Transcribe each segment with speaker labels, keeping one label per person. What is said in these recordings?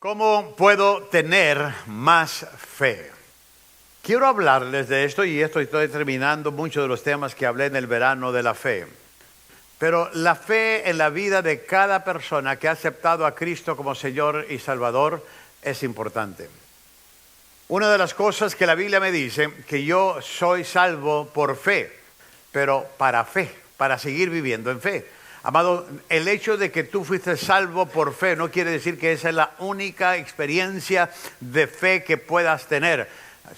Speaker 1: ¿Cómo puedo tener más fe? Quiero hablarles de esto y estoy terminando muchos de los temas que hablé en el verano de la fe. Pero la fe en la vida de cada persona que ha aceptado a Cristo como Señor y Salvador es importante. Una de las cosas que la Biblia me dice, que yo soy salvo por fe, pero para fe, para seguir viviendo en fe. Amado, el hecho de que tú fuiste salvo por fe no quiere decir que esa es la única experiencia de fe que puedas tener,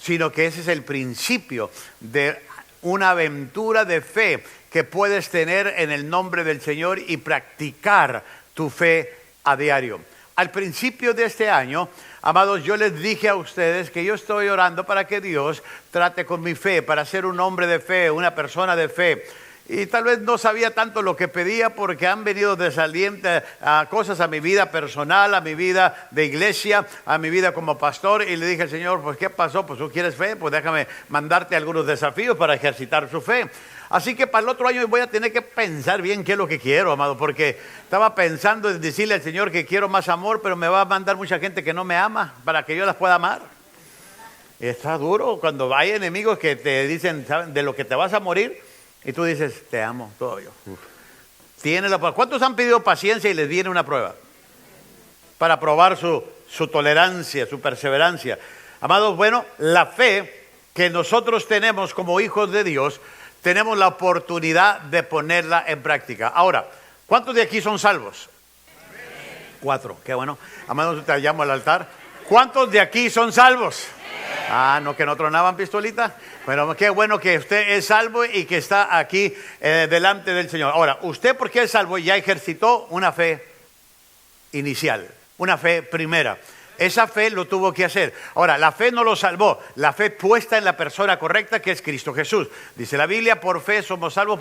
Speaker 1: sino que ese es el principio de una aventura de fe que puedes tener en el nombre del Señor y practicar tu fe a diario. Al principio de este año, amados, yo les dije a ustedes que yo estoy orando para que Dios trate con mi fe, para ser un hombre de fe, una persona de fe. Y tal vez no sabía tanto lo que pedía porque han venido desalientes a cosas a mi vida personal, a mi vida de iglesia, a mi vida como pastor. Y le dije al Señor, pues ¿qué pasó? Pues tú quieres fe, pues déjame mandarte algunos desafíos para ejercitar su fe. Así que para el otro año voy a tener que pensar bien qué es lo que quiero, amado, porque estaba pensando en decirle al Señor que quiero más amor, pero me va a mandar mucha gente que no me ama para que yo las pueda amar. Y está duro cuando hay enemigos que te dicen, ¿saben? De lo que te vas a morir. Y tú dices, te amo todavía. ¿Cuántos han pedido paciencia y les viene una prueba? Para probar su tolerancia, su perseverancia. Amados, bueno, la fe que nosotros tenemos como hijos de Dios, tenemos la oportunidad de ponerla en práctica. Ahora, ¿cuántos de aquí son salvos? 4, qué bueno. Amados, te llamo al altar. ¿Cuántos de aquí son salvos? Ah, no, que no tronaban pistolita. Bueno, qué bueno que usted es salvo y que está aquí delante del Señor. Ahora, usted porque es salvo ya ejercitó una fe inicial, una fe primera. Esa fe lo tuvo que hacer. Ahora, la fe no lo salvó. La fe puesta en la persona correcta que es Cristo Jesús. Dice la Biblia, por fe somos salvos,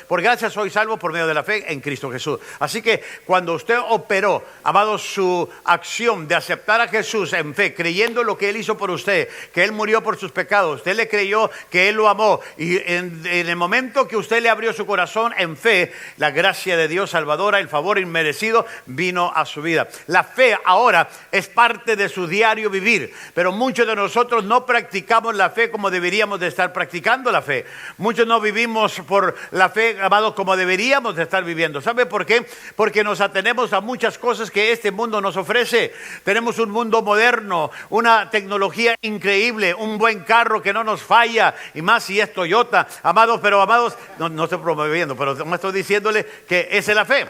Speaker 1: por gracia soy salvo por medio de la fe en Cristo Jesús. Así que cuando usted operó, amado, su acción de aceptar a Jesús en fe, creyendo lo que Él hizo por usted, que Él murió por sus pecados, usted le creyó que Él lo amó. Y en el momento que usted le abrió su corazón en fe, la gracia de Dios salvadora, el favor inmerecido, vino a su vida. La fe ahora es parte de su diario vivir, pero muchos de nosotros no practicamos la fe como deberíamos de estar practicando la fe. Muchos no vivimos por la fe, amado, como deberíamos de estar viviendo. ¿Sabe por qué? Porque nos atenemos a muchas cosas que este mundo nos ofrece. Tenemos un mundo moderno, una tecnología increíble, un buen carro que no nos falla, y más si es Toyota, amados, pero amados, no estoy promoviendo, pero no estoy diciéndole que esa es la fe.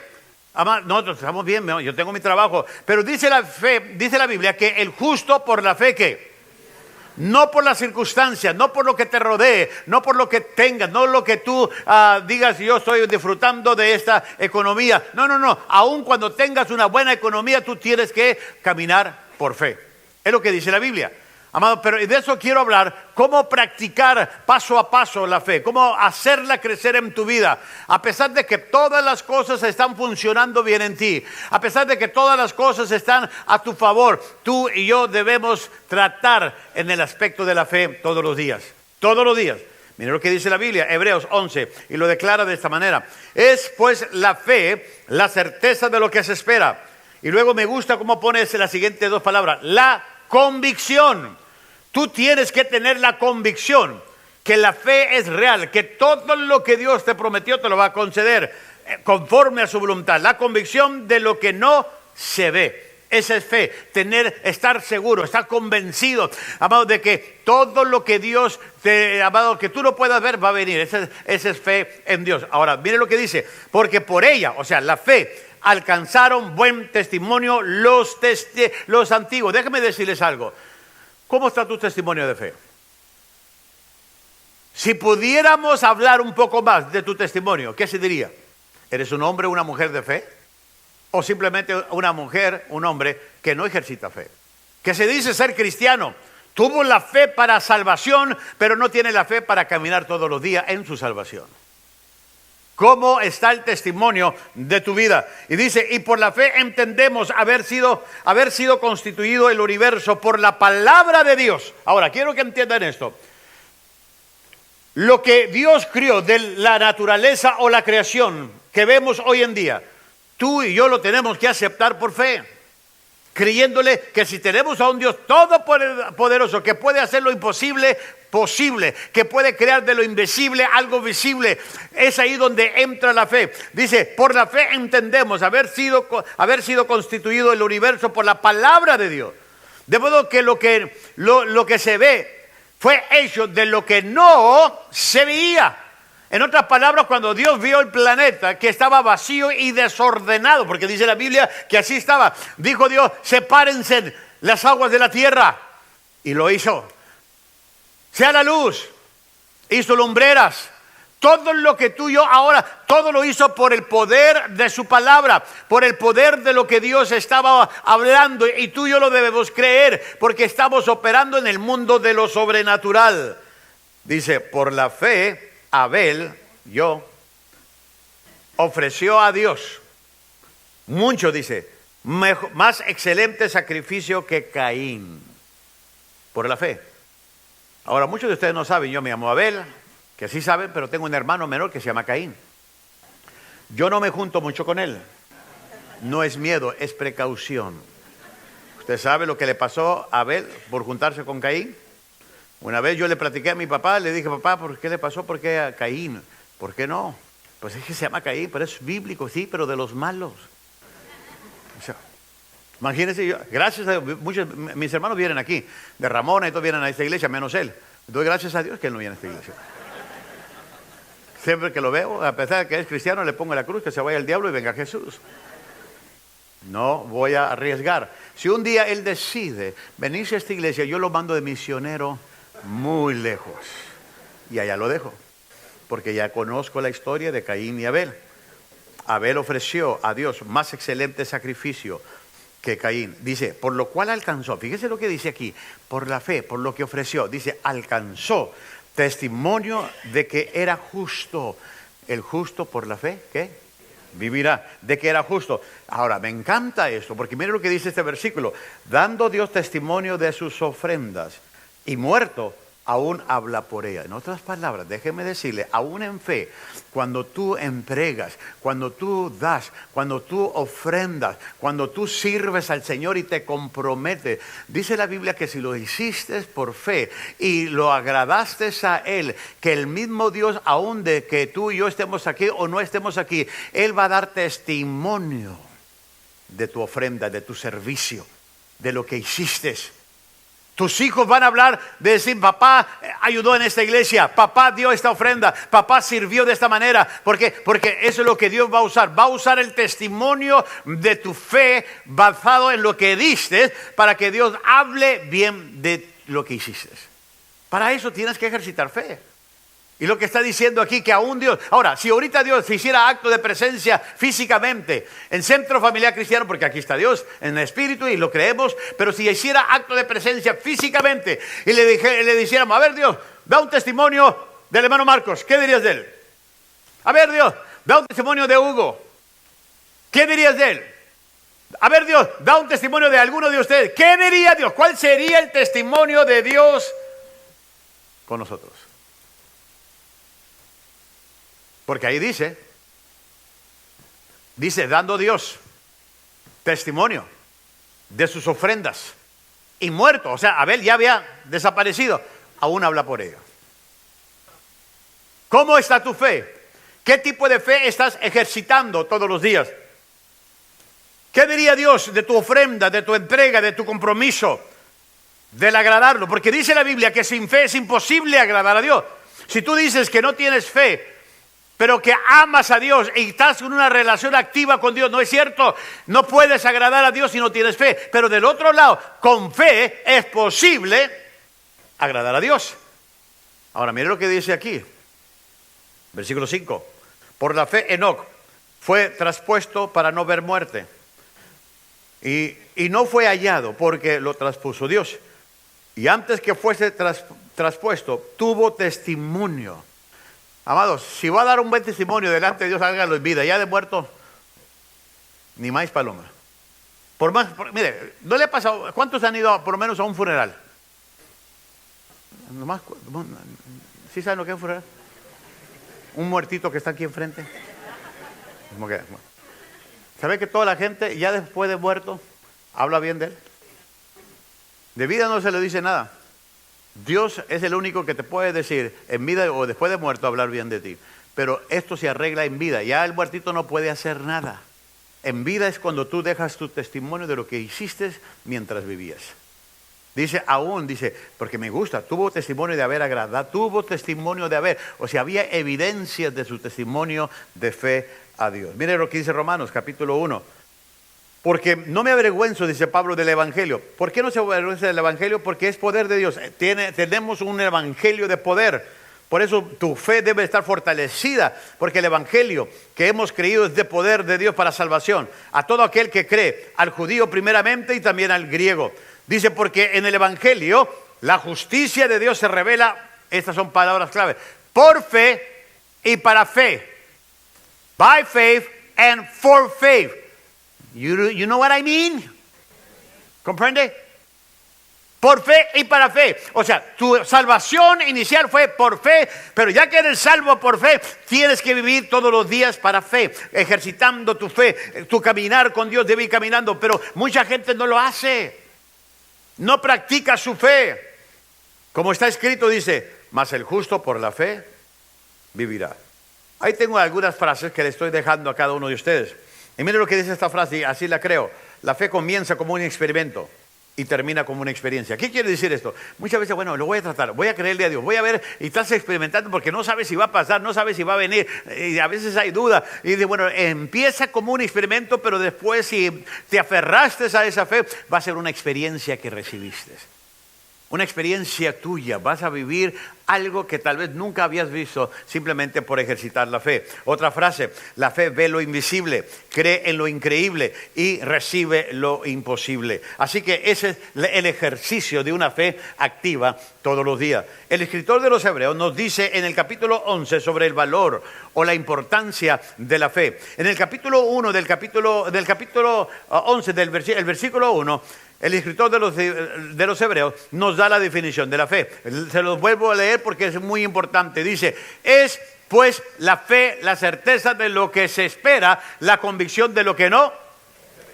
Speaker 1: Nosotros estamos bien, yo tengo mi trabajo, pero dice la Biblia que el justo por la fe, ¿qué? No por las circunstancias, no por lo que te rodee, no por lo que tengas, no lo que tú digas, yo estoy disfrutando de esta economía. No, aun cuando tengas una buena economía, tú tienes que caminar por fe. Es lo que dice la Biblia. Amado, pero de eso quiero hablar, cómo practicar paso a paso la fe, cómo hacerla crecer en tu vida, a pesar de que todas las cosas están funcionando bien en ti, a pesar de que todas las cosas están a tu favor, tú y yo debemos tratar en el aspecto de la fe todos los días, todos los días. Mira lo que dice la Biblia, Hebreos 11, y lo declara de esta manera. Es pues la fe, la certeza de lo que se espera. Y luego me gusta cómo pones las siguientes dos palabras, la convicción. Tú tienes que tener la convicción que la fe es real, que todo lo que Dios te prometió te lo va a conceder conforme a su voluntad. La convicción de lo que no se ve. Esa es fe, estar seguro, estar convencido, amado, de que todo lo que Dios amado, que tú no puedas ver, va a venir. Esa es fe en Dios. Ahora, mire lo que dice, porque por ella, o sea, la fe, alcanzaron buen testimonio los antiguos. Déjenme decirles algo. ¿Cómo está tu testimonio de fe? Si pudiéramos hablar un poco más de tu testimonio, ¿qué se diría? ¿Eres un hombre o una mujer de fe? ¿O simplemente una mujer, un hombre que no ejercita fe? Que se dice ser cristiano, tuvo la fe para salvación, pero no tiene la fe para caminar todos los días en su salvación. ¿Cómo está el testimonio de tu vida? Y dice, y por la fe entendemos haber sido constituido el universo por la palabra de Dios. Ahora, quiero que entiendan esto. Lo que Dios crió de la naturaleza o la creación que vemos hoy en día, tú y yo lo tenemos que aceptar por fe. creyéndole que si tenemos a un Dios todopoderoso que puede hacer lo imposible posible, que puede crear de lo invisible algo visible, es ahí donde entra la fe. Dice, por la fe entendemos haber sido constituido el universo por la palabra de Dios. De modo que lo que se ve fue hecho de lo que no se veía. En otras palabras, cuando Dios vio el planeta que estaba vacío y desordenado, porque dice la Biblia que así estaba, dijo Dios, sepárense las aguas de la tierra, y lo hizo. Sea la luz, hizo lumbreras. Todo lo que tú y yo ahora, todo lo hizo por el poder de su palabra, por el poder de lo que Dios estaba hablando, y tú y yo lo debemos creer, porque estamos operando en el mundo de lo sobrenatural. Dice, por la fe, Abel, ofreció a Dios mucho, dice, más excelente sacrificio que Caín, por la fe. Ahora, muchos de ustedes no saben, yo me llamo Abel, que sí saben, pero tengo un hermano menor que se llama Caín. Yo no me junto mucho con él. No es miedo, es precaución. ¿Usted sabe lo que le pasó a Abel por juntarse con Caín? Una vez yo le platiqué a mi papá, le dije, papá, ¿por qué le pasó? ¿Por qué a Caín? ¿Por qué no? Pues es que se llama Caín, pero es bíblico, sí, pero de los malos. O sea, imagínense, gracias a Dios, mis hermanos vienen aquí, de Ramona y todos vienen a esta iglesia, menos él. Doy gracias a Dios que él no viene a esta iglesia. Siempre que lo veo, a pesar de que es cristiano, le pongo la cruz, que se vaya el diablo y venga Jesús. No voy a arriesgar. Si un día él decide venirse a esta iglesia, yo lo mando de misionero muy lejos. Y allá lo dejo. Porque ya conozco la historia de Caín y Abel. Abel ofreció a Dios más excelente sacrificio que Caín. Dice, por lo cual alcanzó. Fíjese lo que dice aquí. Por la fe, por lo que ofreció. Dice, alcanzó testimonio de que era justo. El justo por la fe, ¿qué? Vivirá. De que era justo. Ahora, me encanta esto, porque mire lo que dice este versículo. Dando Dios testimonio de sus ofrendas, y muerto, aún habla por ella. En otras palabras, déjeme decirle, aún en fe, cuando tú entregas, cuando tú das, cuando tú ofrendas, cuando tú sirves al Señor y te comprometes, dice la Biblia que si lo hiciste por fe y lo agradaste a Él, que el mismo Dios, aún de que tú y yo estemos aquí o no estemos aquí, Él va a dar testimonio de tu ofrenda, de tu servicio, de lo que hiciste. Tus hijos van a hablar de decir, papá ayudó en esta iglesia, papá dio esta ofrenda, papá sirvió de esta manera. Porque eso es lo que Dios va a usar. Va a usar el testimonio de tu fe basado en lo que diste, para que Dios hable bien de lo que hiciste. Para eso tienes que ejercitar fe. Y lo que está diciendo aquí, que aún Dios... Ahora, si ahorita Dios se hiciera acto de presencia físicamente en Centro Familiar Cristiano, porque aquí está Dios en el Espíritu y lo creemos, pero si hiciera acto de presencia físicamente y le dijéramos, a ver Dios, da un testimonio del hermano Marcos, ¿qué dirías de él? A ver Dios, da un testimonio de Hugo, ¿qué dirías de él? A ver Dios, da un testimonio de alguno de ustedes, ¿qué diría Dios? ¿Cuál sería el testimonio de Dios con nosotros? Porque ahí dice, dando Dios testimonio de sus ofrendas, y muerto, o sea, Abel ya había desaparecido, aún habla por ello. ¿Cómo está tu fe? ¿Qué tipo de fe estás ejercitando todos los días? ¿Qué diría Dios de tu ofrenda, de tu entrega, de tu compromiso, del agradarlo? Porque dice la Biblia que sin fe es imposible agradar a Dios. Si tú dices que no tienes fe, pero que amas a Dios y estás en una relación activa con Dios, no es cierto. No puedes agradar a Dios si no tienes fe. Pero del otro lado, con fe es posible agradar a Dios. Ahora, mire lo que dice aquí. Versículo 5. Por la fe Enoc fue traspuesto para no ver muerte. Y no fue hallado porque lo traspuso Dios. Y antes que fuese traspuesto, tuvo testimonio. Amados, si va a dar un buen testimonio delante de Dios, hágalo en vida. Ya de muerto, ni más paloma. Mire, ¿no le ha pasado? ¿Cuántos han ido por lo menos a un funeral? ¿Sí saben lo que es un funeral? Un muertito que está aquí enfrente. ¿Sabe que toda la gente ya después de muerto ¿Habla bien de él? De vida no se le dice nada. Dios es el único que te puede decir en vida o después de muerto hablar bien de ti. Pero esto se arregla en vida. Ya el muertito no puede hacer nada. En vida es cuando tú dejas tu testimonio de lo que hiciste mientras vivías. Dice, porque me gusta, tuvo testimonio de haber agradado, tuvo testimonio de haber, o sea, había evidencias de su testimonio de fe a Dios. Mire lo que dice Romanos, capítulo 1. Porque no me avergüenzo, dice Pablo, del Evangelio. ¿Por qué no se avergüenza del Evangelio? Porque es poder de Dios. Tenemos un Evangelio de poder. Por eso tu fe debe estar fortalecida, porque el Evangelio que hemos creído es de poder de Dios para salvación. A todo aquel que cree, al judío primeramente y también al griego. Dice, porque en el Evangelio la justicia de Dios se revela, estas son palabras clave, por fe y para fe. By faith and for faith. You know what I mean? ¿Comprende? Por fe y para fe. O sea, tu salvación inicial fue por fe, pero ya que eres salvo por fe, tienes que vivir todos los días para fe, ejercitando tu fe. Tu caminar con Dios debe ir caminando, pero mucha gente no lo hace. No practica su fe. Como está escrito, dice, mas el justo por la fe vivirá. Ahí tengo algunas frases que le estoy dejando a cada uno de ustedes. Y miren lo que dice esta frase, y así la creo. La fe comienza como un experimento y termina como una experiencia. ¿Qué quiere decir esto? Muchas veces, bueno, lo voy a tratar, voy a creerle a Dios, voy a ver, y estás experimentando porque no sabes si va a pasar, no sabes si va a venir, y a veces hay duda. Y dice, bueno, empieza como un experimento, pero después si te aferraste a esa fe, va a ser una experiencia que recibiste. Una experiencia tuya, vas a vivir algo que tal vez nunca habías visto simplemente por ejercitar la fe. Otra frase, la fe ve lo invisible, cree en lo increíble y recibe lo imposible. Así que ese es el ejercicio de una fe activa todos los días. El escritor de los Hebreos nos dice en el capítulo 11 sobre el valor o la importancia de la fe. En el capítulo 1 del capítulo 11 el versículo 1, el escritor de los Hebreos nos da la definición de la fe. Se los vuelvo a leer porque es muy importante. Dice, es pues la fe, la certeza de lo que se espera, la convicción de lo que no.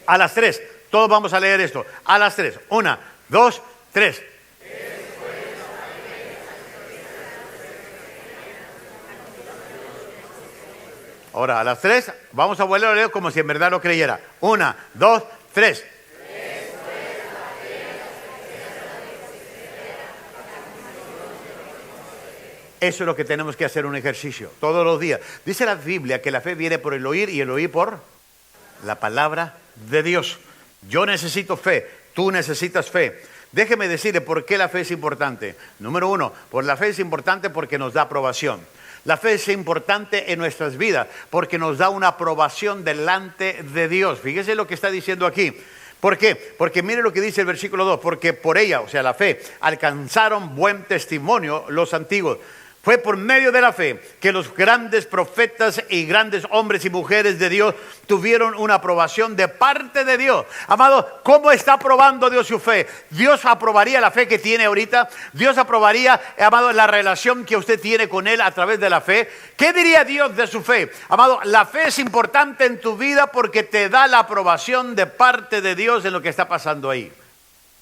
Speaker 1: A las 3, todos vamos a leer esto. A las 3, 1, 2, 3. Ahora, a las 3, vamos a volver a leer como si en verdad lo creyera. 1, 2, 3. Eso es lo que tenemos que hacer, un ejercicio todos los días. Dice la Biblia que la fe viene por el oír y el oír por la palabra de Dios. Yo necesito fe, tú necesitas fe. Déjeme decirle por qué la fe es importante. Número 1, por la fe es importante porque nos da aprobación. La fe es importante en nuestras vidas porque nos da una aprobación delante de Dios. Fíjese lo que está diciendo aquí. ¿Por qué? Porque mire lo que dice el versículo 2. Porque por ella, o sea, la fe, alcanzaron buen testimonio los antiguos. Fue por medio de la fe que los grandes profetas y grandes hombres y mujeres de Dios tuvieron una aprobación de parte de Dios. Amado, ¿cómo está aprobando Dios su fe? ¿Dios aprobaría la fe que tiene ahorita? ¿Dios aprobaría, amado, la relación que usted tiene con Él a través de la fe? ¿Qué diría Dios de su fe? Amado, la fe es importante en tu vida porque te da la aprobación de parte de Dios en lo que está pasando ahí.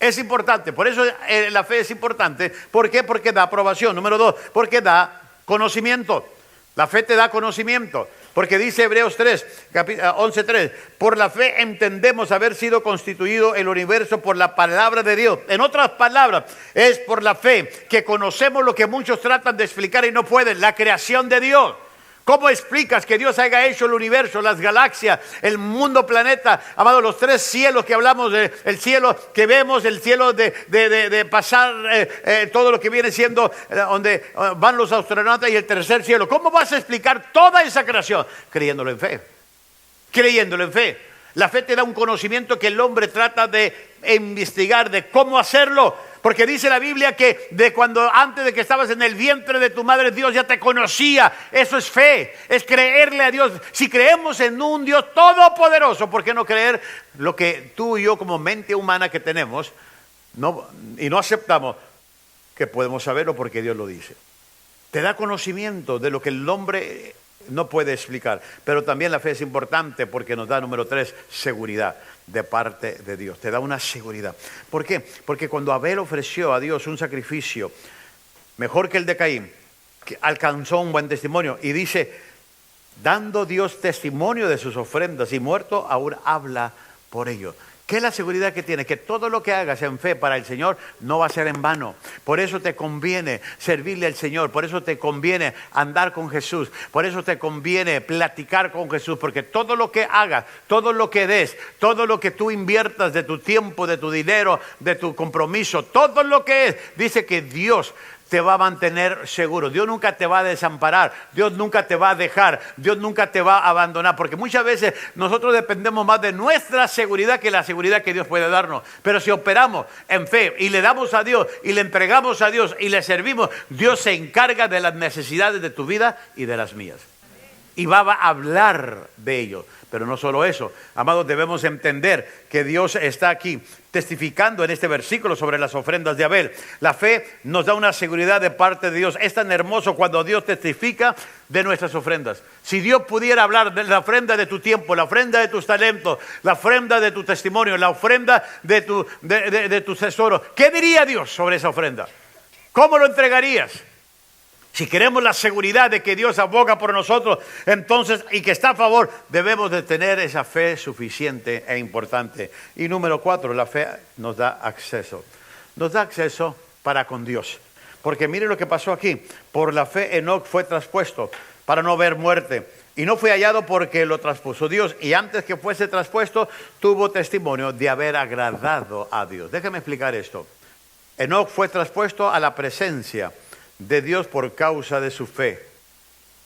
Speaker 1: Es importante, por eso la fe es importante. ¿Por qué? Porque da aprobación. Número 2, porque da conocimiento. La fe te da conocimiento. Porque dice Hebreos 3, 11:3, por la fe entendemos haber sido constituido el universo por la palabra de Dios. En otras palabras, es por la fe que conocemos lo que muchos tratan de explicar y no pueden, la creación de Dios. ¿Cómo explicas que Dios haya hecho el universo, las galaxias, el mundo, planeta, amado, los 3 cielos que hablamos, el cielo que vemos, el cielo de pasar, todo lo que viene siendo donde van los astronautas y el tercer cielo? ¿Cómo vas a explicar toda esa creación? Creyéndolo en fe. Creyéndolo en fe. La fe te da un conocimiento que el hombre trata de investigar, de cómo hacerlo. Porque dice la Biblia que de cuando antes de que estabas en el vientre de tu madre, Dios ya te conocía. Eso es fe, es creerle a Dios. Si creemos en un Dios todopoderoso, ¿por qué no creer lo que tú y yo como mente humana que tenemos y no aceptamos que podemos saberlo porque Dios lo dice? Te da conocimiento de lo que el hombre no puede explicar. Pero también la fe es importante porque nos da, número 3, seguridad. de parte de Dios, te da una seguridad. ¿Por qué? Porque cuando Abel ofreció a Dios un sacrificio mejor que el de Caín, que alcanzó un buen testimonio, y dice, dando Dios testimonio de sus ofrendas y muerto, aún habla por ello. ¿Qué es la seguridad que tiene? Que todo lo que hagas en fe para el Señor no va a ser en vano. Por eso te conviene servirle al Señor, por eso te conviene andar con Jesús, por eso te conviene platicar con Jesús, porque todo lo que hagas, todo lo que des, todo lo que tú inviertas de tu tiempo, de tu dinero, de tu compromiso, todo lo que es, dice que Dios te va a mantener seguro. Dios nunca te va a desamparar, Dios nunca te va a dejar, Dios nunca te va a abandonar, porque muchas veces nosotros dependemos más de nuestra seguridad que la seguridad que Dios puede darnos. Pero si operamos en fe y le damos a Dios y le entregamos a Dios y le servimos, Dios se encarga de las necesidades de tu vida y de las mías. Y va a hablar de ello. Pero no solo eso, amados, debemos entender que Dios está aquí testificando en este versículo sobre las ofrendas de Abel. La fe nos da una seguridad de parte de Dios. Es tan hermoso cuando Dios testifica de nuestras ofrendas. Si Dios pudiera hablar de la ofrenda de tu tiempo, la ofrenda de tus talentos, la ofrenda de tu testimonio, la ofrenda de tu tesoro, ¿qué diría Dios sobre esa ofrenda? ¿Cómo lo entregarías? Si queremos la seguridad de que Dios aboga por nosotros, entonces, y que está a favor, debemos de tener esa fe suficiente e importante. Y número 4, la fe nos da acceso. Nos da acceso para con Dios. Porque mire lo que pasó aquí. Por la fe Enoc fue traspuesto para no ver muerte. Y no fue hallado porque lo traspuso Dios. Y antes que fuese traspuesto, tuvo testimonio de haber agradado a Dios. Déjeme explicar esto. Enoc fue traspuesto a la presencia de Dios por causa de su fe.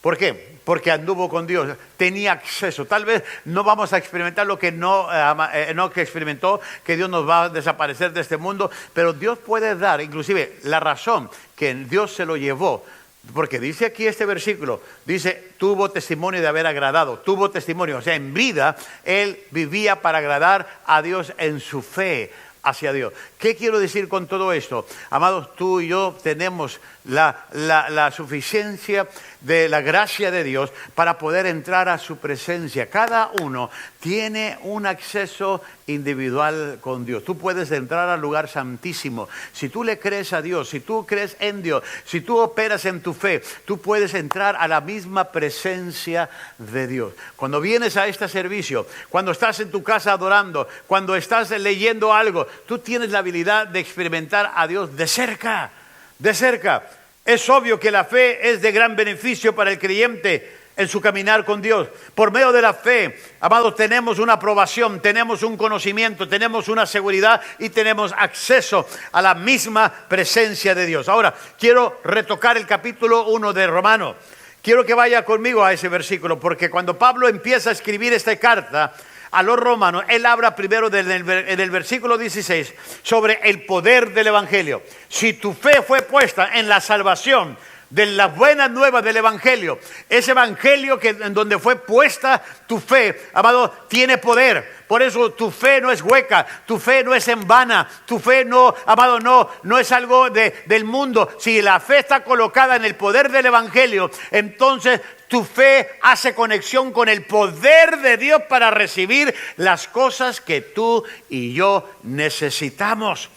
Speaker 1: ¿Por qué? Porque anduvo con Dios, tenía acceso. Tal vez no vamos a experimentar lo que Enoc experimentó, que Dios nos va a desaparecer de este mundo, pero Dios puede dar, inclusive la razón que Dios se lo llevó, porque dice aquí este versículo, dice, tuvo testimonio de haber agradado, tuvo testimonio, o sea, en vida él vivía para agradar a Dios en su fe hacia Dios. ¿Qué quiero decir con todo esto? Amados, tú y yo tenemos la suficiencia de la gracia de Dios para poder entrar a su presencia. Cada uno tiene un acceso individual con Dios. Tú puedes entrar al lugar santísimo. Si tú le crees a Dios, si tú crees en Dios, si tú operas en tu fe, tú puedes entrar a la misma presencia de Dios. Cuando vienes a este servicio, cuando estás en tu casa adorando, cuando estás leyendo algo, tú tienes la habilidad de experimentar a Dios de cerca, de cerca. Es obvio que la fe es de gran beneficio para el creyente en su caminar con Dios. Por medio de la fe, amados, tenemos una aprobación, tenemos un conocimiento, tenemos una seguridad y tenemos acceso a la misma presencia de Dios. Ahora, quiero retocar el capítulo 1 de Romanos. Quiero que vaya conmigo a ese versículo, porque cuando Pablo empieza a escribir esta carta a los romanos, él habla primero en el versículo 16 sobre el poder del evangelio. Si tu fe fue puesta en la salvación de las buenas nuevas del evangelio, ese evangelio en donde fue puesta tu fe, amado, tiene poder. Por eso tu fe no es hueca, tu fe no es en vana, tu fe no, amado, no es algo del mundo. Si la fe está colocada en el poder del evangelio, entonces tu fe hace conexión con el poder de Dios para recibir las cosas que tú y yo necesitamos.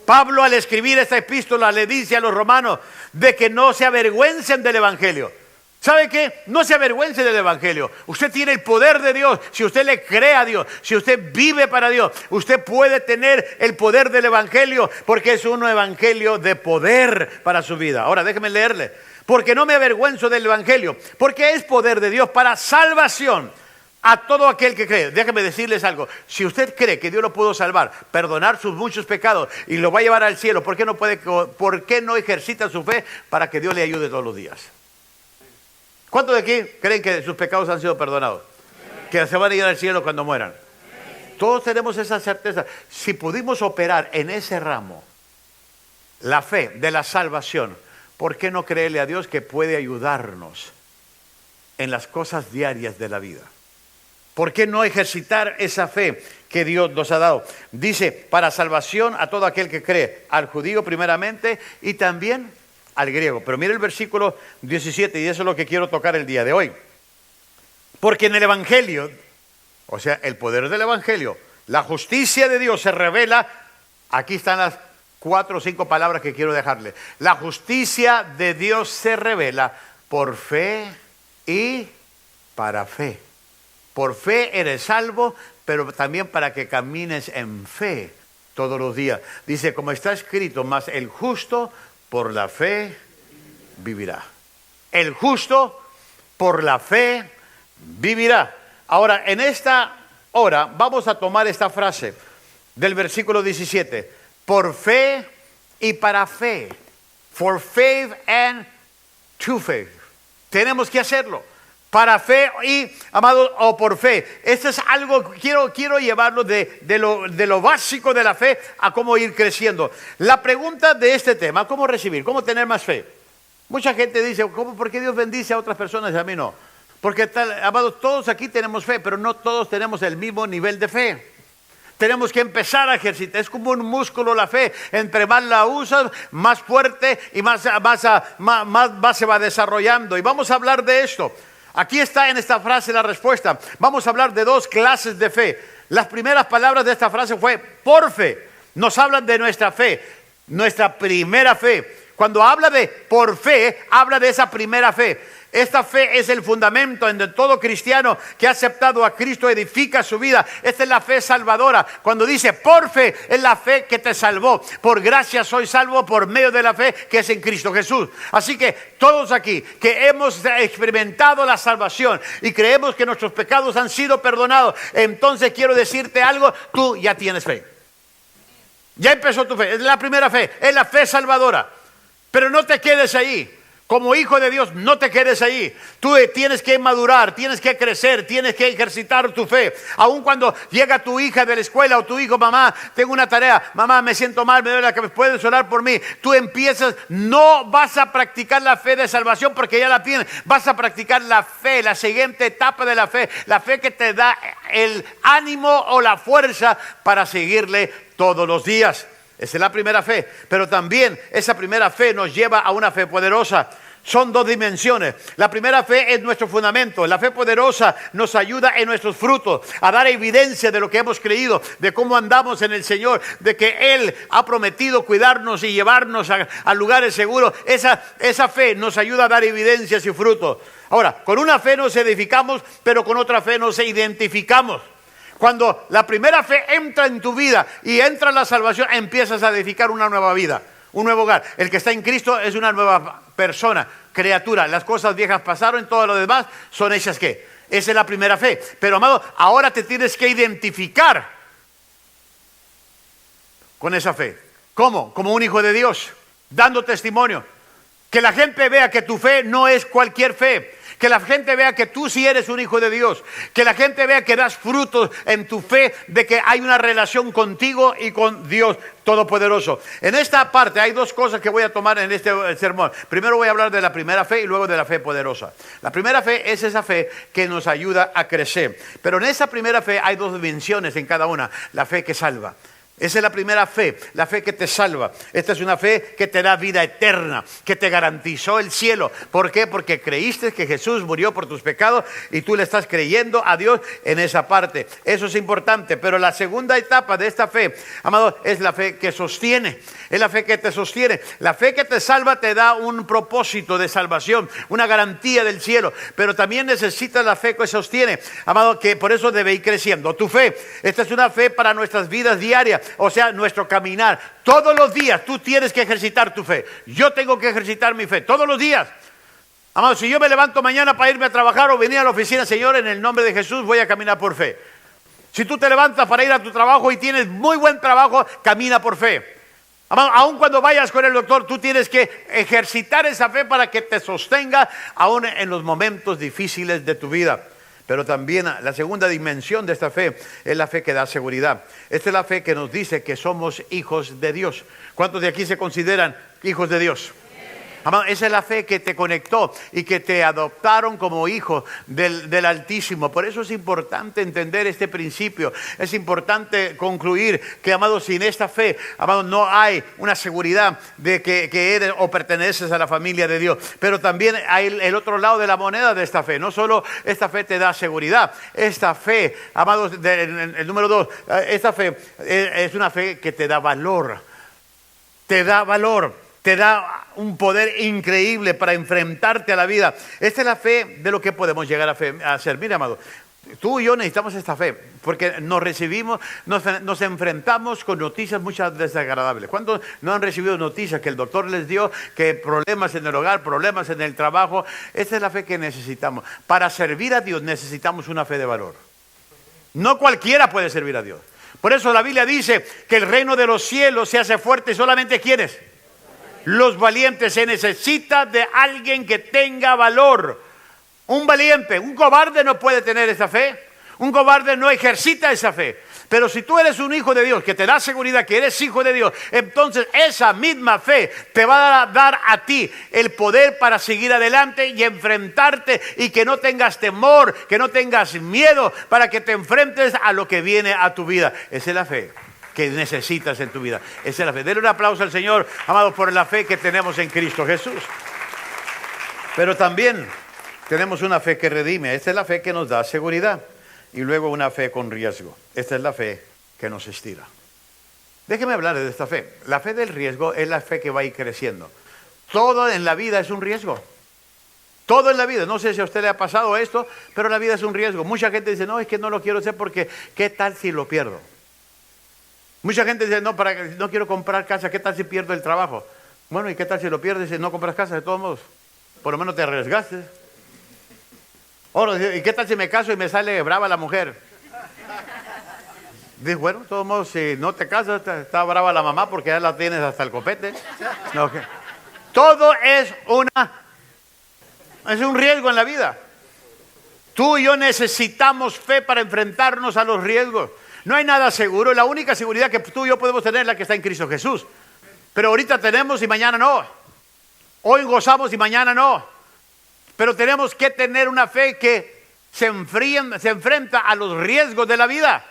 Speaker 1: Pablo, al escribir esta epístola, le dice a los romanos de que no se avergüencen del evangelio. ¿Sabe qué? No se avergüence del evangelio. Usted tiene el poder de Dios. Si usted le cree a Dios, si usted vive para Dios, usted puede tener el poder del evangelio, porque es un evangelio de poder para su vida. Ahora déjeme leerle. Porque no me avergüenzo del evangelio, porque es poder de Dios para salvación a todo aquel que cree. Déjeme decirles algo. Si usted cree que Dios lo pudo salvar, perdonar sus muchos pecados y lo va a llevar al cielo, ¿por qué no ejercita su fe para que Dios le ayude todos los días? ¿Cuántos de aquí creen que sus pecados han sido perdonados? Que se van a ir al cielo cuando mueran. Todos tenemos esa certeza. Si pudimos operar en ese ramo, la fe de la salvación, ¿por qué no creerle a Dios que puede ayudarnos en las cosas diarias de la vida? ¿Por qué no ejercitar esa fe que Dios nos ha dado? Dice, para salvación a todo aquel que cree, al judío primeramente y también al griego. Pero mire el versículo 17 y eso es lo que quiero tocar el día de hoy. Porque en el evangelio, o sea, el poder del evangelio, La justicia de Dios se revela. Aquí están las 4 o 5 palabras que quiero dejarle. La justicia de Dios se revela por fe y para fe. Por fe eres salvo, pero también para que camines en fe todos los días. Dice, como está escrito, mas el justo por la fe vivirá. El justo por la fe vivirá. Ahora, en esta hora vamos a tomar esta frase del versículo 17. Por fe y para fe. For faith and to faith. Tenemos que hacerlo. Para fe y, amado, o por fe. Esto es algo, quiero llevarlo de lo básico de la fe a cómo ir creciendo. La pregunta de este tema, ¿cómo recibir? ¿Cómo tener más fe? Mucha gente dice, ¿por qué Dios bendice a otras personas y a mí no? Porque, amado, todos aquí tenemos fe, pero no todos tenemos el mismo nivel de fe. Tenemos que empezar a ejercitar. Es como un músculo la fe. Entre más la usas, más fuerte y más se va desarrollando. Y vamos a hablar de esto. Aquí está en esta frase la respuesta. Vamos a hablar de 2 clases de fe. Las primeras palabras de esta frase fue por fe. Nos hablan de nuestra fe, nuestra primera fe. Cuando habla de por fe, habla de esa primera fe. Esta fe es el fundamento en donde todo cristiano que ha aceptado a Cristo edifica su vida. Esta es la fe salvadora. Cuando dice por fe, es la fe que te salvó. Por gracia soy salvo por medio de la fe que es en Cristo Jesús. Así que todos aquí que hemos experimentado la salvación y creemos que nuestros pecados han sido perdonados, entonces quiero decirte algo, tú ya tienes fe. Ya empezó tu fe. Es la primera fe, es la fe salvadora. Pero no te quedes ahí. Como hijo de Dios, no te quedes ahí. Tú tienes que madurar, tienes que crecer, tienes que ejercitar tu fe. Aun cuando llega tu hija de la escuela o tu hijo, mamá, tengo una tarea, mamá, me siento mal, me duele la cabeza, puedes orar por mí. Tú empiezas, no vas a practicar la fe de salvación porque ya la tienes. Vas a practicar la fe, la siguiente etapa de la fe que te da el ánimo o la fuerza para seguirle todos los días. Esa es la primera fe, pero también esa primera fe nos lleva a una fe poderosa. Son 2 dimensiones. La primera fe es nuestro fundamento. La fe poderosa nos ayuda en nuestros frutos, a dar evidencia de lo que hemos creído, de cómo andamos en el Señor, de que Él ha prometido cuidarnos y llevarnos a lugares seguros. Esa fe nos ayuda a dar evidencias y frutos. Ahora, con una fe nos edificamos, pero con otra fe nos identificamos. Cuando la primera fe entra en tu vida y entra la salvación, empiezas a edificar una nueva vida, un nuevo hogar. El que está en Cristo es una nueva persona, criatura. Las cosas viejas pasaron, todo lo demás son hechas ¿qué? Esa es la primera fe. Pero, amado, ahora te tienes que identificar con esa fe. ¿Cómo? Como un hijo de Dios, dando testimonio. Que la gente vea que tu fe no es cualquier fe. Que la gente vea que tú sí eres un hijo de Dios. Que la gente vea que das frutos en tu fe, de que hay una relación contigo y con Dios Todopoderoso. En esta parte hay 2 cosas que voy a tomar en este sermón. Primero voy a hablar de la primera fe y luego de la fe poderosa. La primera fe es esa fe que nos ayuda a crecer. Pero en esa primera fe hay 2 dimensiones en cada una. La fe que salva. Esa es la primera fe, la fe que te salva. Esta es una fe que te da vida eterna, que te garantizó el cielo. ¿Por qué? Porque creíste que Jesús murió por tus pecados y tú le estás creyendo a Dios en esa parte. Eso es importante. Pero la segunda etapa de esta fe, amado, es la fe que sostiene. Es la fe que te sostiene. La fe que te salva te da un propósito de salvación, una garantía del cielo. Pero también necesitas la fe que sostiene, amado, que por eso debe ir creciendo. Tu fe, esta es una fe para nuestras vidas diarias. O sea, nuestro caminar. Todos los días tú tienes que ejercitar tu fe. Yo tengo que ejercitar mi fe todos los días. Amado, si yo me levanto mañana para irme a trabajar o venir a la oficina, Señor, en el nombre de Jesús voy a caminar por fe. Si tú te levantas para ir a tu trabajo y tienes muy buen trabajo, camina por fe. Amado, aun cuando vayas con el doctor, tú tienes que ejercitar esa fe para que te sostenga aún en los momentos difíciles de tu vida. Pero también la segunda dimensión de esta fe es la fe que da seguridad. Esta es la fe que nos dice que somos hijos de Dios. ¿Cuántos de aquí se consideran hijos de Dios? Amado, esa es la fe que te conectó y que te adoptaron como hijo del Altísimo. Por eso es importante entender este principio. Es importante concluir que, amado, sin esta fe, amado, no hay una seguridad de que eres o perteneces a la familia de Dios. Pero también hay el otro lado de la moneda de esta fe. No solo esta fe te da seguridad. Esta fe, amado, el número 2, esta fe es una fe que te da valor. Te da valor. Te da un poder increíble para enfrentarte a la vida. Esta es la fe de lo que podemos llegar a hacer. Mira, amado, tú y yo necesitamos esta fe, porque nos enfrentamos con noticias muchas desagradables. ¿Cuántos no han recibido noticias que el doctor les dio, que problemas en el hogar, problemas en el trabajo? Esta es la fe que necesitamos. Para servir a Dios necesitamos una fe de valor. No cualquiera puede servir a Dios. Por eso la Biblia dice que el reino de los cielos se hace fuerte solamente ¿quiénes? Los valientes. Se necesita de alguien que tenga valor. Un valiente, un cobarde no puede tener esa fe. Un cobarde no ejercita esa fe. Pero si tú eres un hijo de Dios, que te da seguridad que eres hijo de Dios, entonces esa misma fe te va a dar a ti el poder para seguir adelante y enfrentarte, y que no tengas temor, que no tengas miedo, para que te enfrentes a lo que viene a tu vida. Esa es la fe que necesitas en tu vida. Esa es la fe. Denle un aplauso al Señor, amado, por la fe que tenemos en Cristo Jesús. Pero también tenemos una fe que redime. Esta es la fe que nos da seguridad. Y luego una fe con riesgo. Esta es la fe que nos estira. Déjeme hablar de esta fe. La fe del riesgo es la fe que va a ir creciendo. Todo en la vida es un riesgo. Todo en la vida. No sé si a usted le ha pasado esto, pero la vida es un riesgo. Mucha gente dice, no, es que no lo quiero hacer porque ¿qué tal si lo pierdo? Mucha gente dice, no quiero comprar casa, ¿qué tal si pierdo el trabajo? Bueno, ¿y qué tal si lo pierdes y no compras casa de todos modos? Por lo menos te arriesgaste. Ahora, ¿y qué tal si me caso y me sale brava la mujer? Dice, bueno, de todos modos, si no te casas, está brava la mamá porque ya la tienes hasta el copete. No, okay. Todo es un riesgo en la vida. Tú y yo necesitamos fe para enfrentarnos a los riesgos. No hay nada seguro. La única seguridad que tú y yo podemos tener es la que está en Cristo Jesús. Pero ahorita tenemos y mañana no. Hoy gozamos y mañana no. Pero tenemos que tener una fe que se enfrenta a los riesgos de la vida.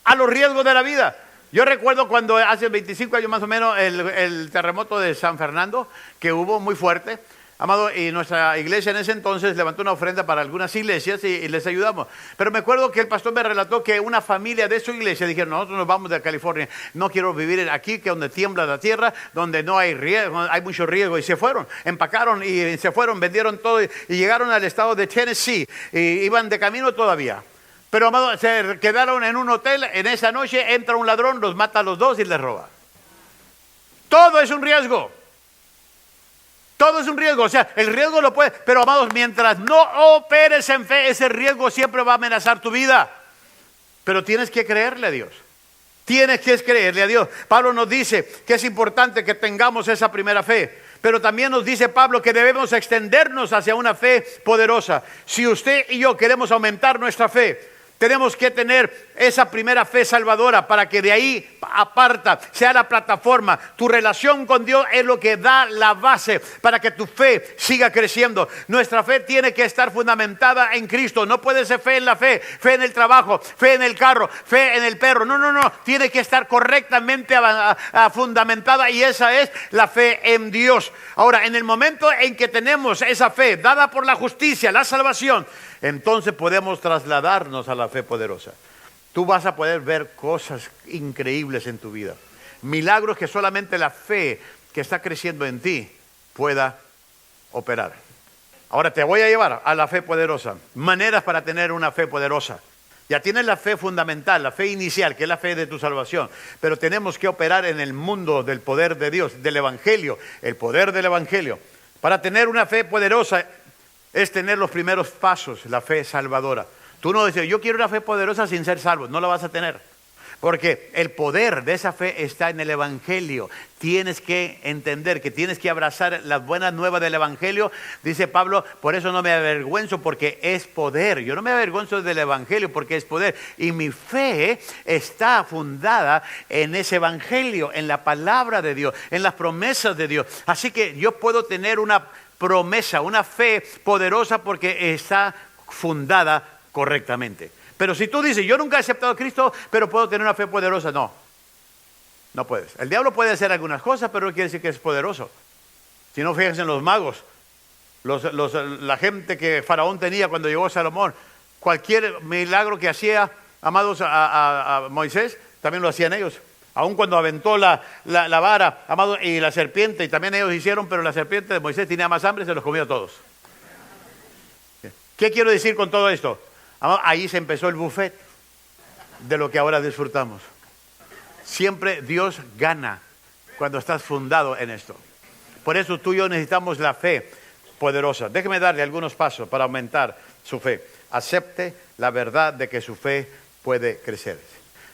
Speaker 1: A los riesgos de la vida. Yo recuerdo cuando hace 25 años más o menos el terremoto de San Fernando, que hubo muy fuerte. Amado, y nuestra iglesia en ese entonces levantó una ofrenda para algunas iglesias y les ayudamos. Pero me acuerdo que el pastor me relató que una familia de su iglesia dijeron, nosotros nos vamos de California, no quiero vivir aquí, que donde tiembla la tierra, donde no hay riesgo, hay mucho riesgo. Y se fueron, empacaron y se fueron, vendieron todo y llegaron al estado de Tennessee. Y iban de camino todavía. Pero, amado, se quedaron en un hotel. En esa noche entra un ladrón, los mata a los dos y les roba. Todo es un riesgo. Todo es un riesgo, o sea, el riesgo lo puede, pero amados, mientras no operes en fe, ese riesgo siempre va a amenazar tu vida. Pero tienes que creerle a Dios. Tienes que creerle a Dios. Pablo nos dice que es importante que tengamos esa primera fe. Pero también nos dice Pablo que debemos extendernos hacia una fe poderosa. Si usted y yo queremos aumentar nuestra fe, tenemos que tener esa primera fe salvadora para que de ahí aparta, sea la plataforma. Tu relación con Dios es lo que da la base para que tu fe siga creciendo. Nuestra fe tiene que estar fundamentada en Cristo. No puede ser fe en la fe en el trabajo, fe en el carro, fe en el perro. No. Tiene que estar correctamente fundamentada, y esa es la fe en Dios. Ahora, en el momento en que tenemos esa fe dada por la justicia, la salvación, entonces podemos trasladarnos a la fe poderosa. Tú vas a poder ver cosas increíbles en tu vida. Milagros que solamente la fe que está creciendo en ti pueda operar. Ahora te voy a llevar a la fe poderosa. Maneras para tener una fe poderosa. Ya tienes la fe fundamental, la fe inicial, que es la fe de tu salvación. Pero tenemos que operar en el mundo del poder de Dios, del Evangelio, el poder del Evangelio. Para tener una fe poderosa es tener los primeros pasos, la fe salvadora. Tú no dices, yo quiero una fe poderosa sin ser salvo. No la vas a tener. Porque el poder de esa fe está en el Evangelio. Tienes que entender que tienes que abrazar las buenas nuevas del Evangelio. Dice Pablo, por eso no me avergüenzo porque es poder. Yo no me avergüenzo del Evangelio porque es poder. Y mi fe está fundada en ese Evangelio, en la palabra de Dios, en las promesas de Dios. Así que yo puedo tener una promesa, una fe poderosa porque está fundada correctamente. Pero si tú dices, yo nunca he aceptado a Cristo, pero puedo tener una fe poderosa, no puedes. El diablo puede hacer algunas cosas, pero no quiere decir que es poderoso. Si no, fíjense en los magos, la gente que Faraón tenía cuando llegó Salomón, cualquier milagro que hacía, amados, a Moisés, también lo hacían ellos. Aun cuando aventó la vara, amados, y la serpiente, y también ellos hicieron, pero la serpiente de Moisés tenía más hambre y se los comió a todos. ¿Qué quiero decir con todo esto? Ahí se empezó el buffet de lo que ahora disfrutamos. Siempre Dios gana cuando estás fundado en esto. Por eso tú y yo necesitamos la fe poderosa. Déjeme darle algunos pasos para aumentar su fe. Acepte la verdad de que su fe puede crecer.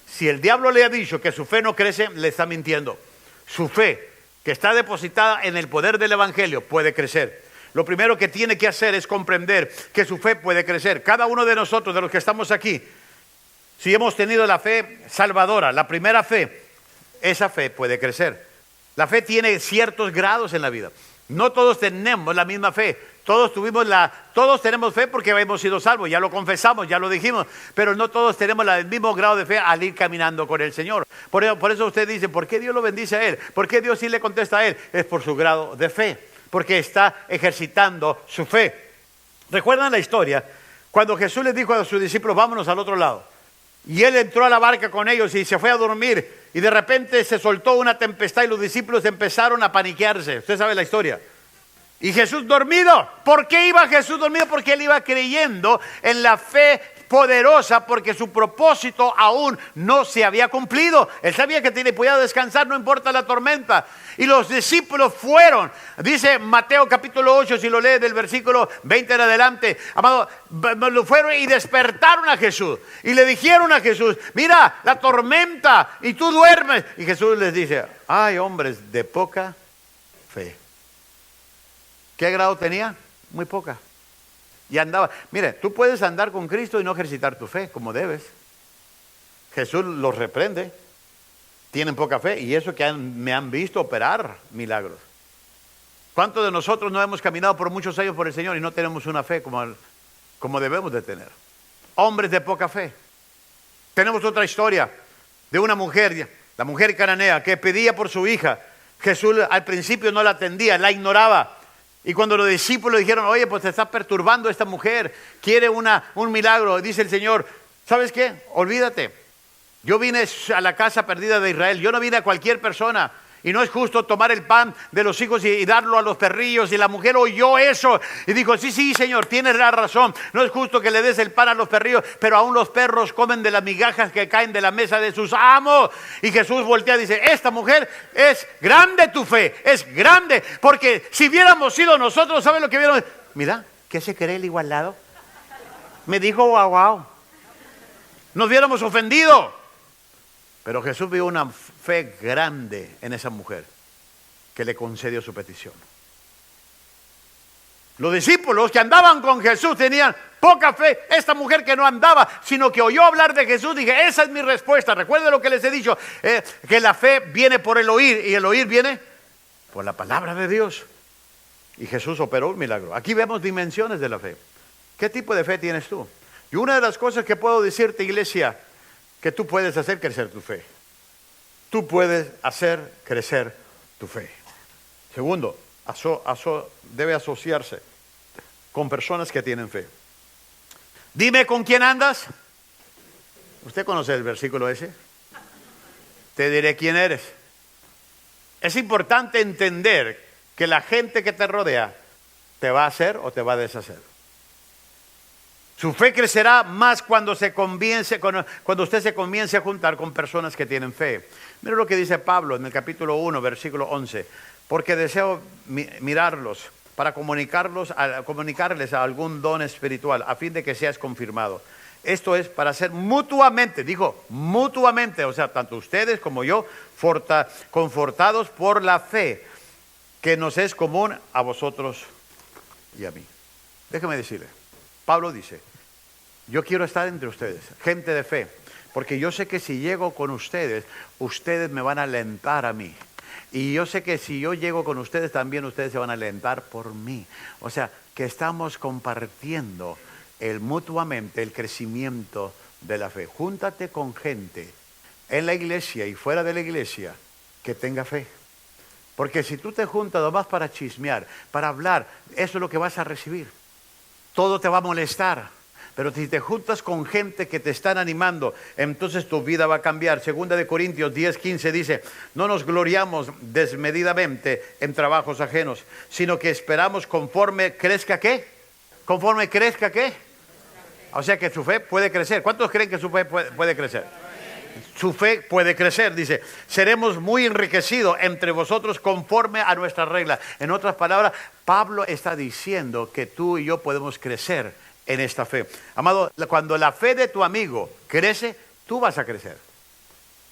Speaker 1: Si el diablo le ha dicho que su fe no crece, le está mintiendo. Su fe, que está depositada en el poder del Evangelio, puede crecer. Lo primero que tiene que hacer es comprender que su fe puede crecer. Cada uno de nosotros, de los que estamos aquí, si hemos tenido la fe salvadora, la primera fe, esa fe puede crecer. La fe tiene ciertos grados en la vida. No todos tenemos la misma fe. Todos tenemos fe porque hemos sido salvos, ya lo confesamos, ya lo dijimos, pero no todos tenemos el mismo grado de fe al ir caminando con el Señor. Por eso usted dice, ¿por qué Dios lo bendice a él? ¿Por qué Dios sí le contesta a él? Es por su grado de fe, porque está ejercitando su fe. ¿Recuerdan la historia? Cuando Jesús les dijo a sus discípulos, vámonos al otro lado. Y él entró a la barca con ellos y se fue a dormir. Y de repente se soltó una tempestad y los discípulos empezaron a paniquearse. Usted sabe la historia. Y Jesús dormido. ¿Por qué iba Jesús dormido? Porque él iba creyendo en la fe poderosa, porque su propósito aún no se había cumplido. Él sabía que podía descansar, no importa la tormenta. Y los discípulos fueron, dice Mateo capítulo 8, si lo lee del versículo 20 en adelante, amado, fueron y despertaron a Jesús y le dijeron a Jesús, mira la tormenta y tú duermes. Y Jesús les dice, ay, hombres de poca fe. ¿Qué grado tenía? Muy poca. Y andaba. Mire, tú puedes andar con Cristo y no ejercitar tu fe como debes. Jesús los reprende. Tienen poca fe y eso que me han visto operar milagros. ¿Cuántos de nosotros no hemos caminado por muchos años por el Señor y no tenemos una fe como debemos de tener? Hombres de poca fe. Tenemos otra historia de una mujer, la mujer cananea, que pedía por su hija. Jesús al principio no la atendía, la ignoraba. Y cuando los discípulos dijeron, oye, pues te está perturbando esta mujer, quiere un milagro, dice el Señor, ¿sabes qué? Olvídate, yo vine a la casa perdida de Israel, yo no vine a cualquier persona, y no es justo tomar el pan de los hijos y darlo a los perrillos. Y la mujer oyó eso y dijo, sí, Señor, tienes la razón, no es justo que le des el pan a los perrillos, pero aún los perros comen de las migajas que caen de la mesa de sus amos. Y Jesús voltea y dice, esta mujer es grande tu fe, es grande, porque si hubiéramos sido nosotros, ¿saben lo que vieron? Mira, ¿qué se cree el igualado? Me dijo wow. Nos hubiéramos ofendido. Pero Jesús vio una fe grande en esa mujer que le concedió su petición. Los discípulos que andaban con Jesús tenían poca fe. Esta mujer que no andaba, sino que oyó hablar de Jesús, dije, esa es mi respuesta. Recuerden lo que les he dicho, que la fe viene por el oír y el oír viene por la palabra de Dios. Y Jesús operó un milagro. Aquí vemos dimensiones de la fe. ¿Qué tipo de fe tienes tú? Y una de las cosas que puedo decirte, iglesia, que tú puedes hacer crecer tu fe. Tú puedes hacer crecer tu fe. Segundo, debe asociarse con personas que tienen fe. Dime con quién andas. ¿Usted conoce el versículo ese? Te diré quién eres. Es importante entender que la gente que te rodea te va a hacer o te va a deshacer. Su fe crecerá más cuando usted se comience a juntar con personas que tienen fe. Mira lo que dice Pablo en el capítulo 1, versículo 11. Porque deseo mirarlos para comunicarles a algún don espiritual, a fin de que seas confirmado. Esto es para ser mutuamente, dijo mutuamente, o sea, tanto ustedes como yo, confortados por la fe que nos es común a vosotros y a mí. Déjeme decirle, Pablo dice, yo quiero estar entre ustedes, gente de fe, porque yo sé que si llego con ustedes, ustedes me van a alentar a mí. Y yo sé que si yo llego con ustedes, también ustedes se van a alentar por mí. O sea, que estamos compartiendo mutuamente el crecimiento de la fe. Júntate con gente en la iglesia y fuera de la iglesia que tenga fe. Porque si tú te juntas nomás para chismear, para hablar, eso es lo que vas a recibir. Todo te va a molestar. Pero si te juntas con gente que te están animando, entonces tu vida va a cambiar. Segunda de Corintios 10:15 dice, no nos gloriamos desmedidamente en trabajos ajenos, sino que esperamos conforme crezca ¿qué? Conforme crezca ¿qué? O sea que su fe puede crecer. ¿Cuántos creen que su fe puede crecer? Su fe puede crecer, dice, seremos muy enriquecidos entre vosotros conforme a nuestra regla. En otras palabras, Pablo está diciendo que tú y yo podemos crecer en esta fe. Amado, cuando la fe de tu amigo crece, tú vas a crecer.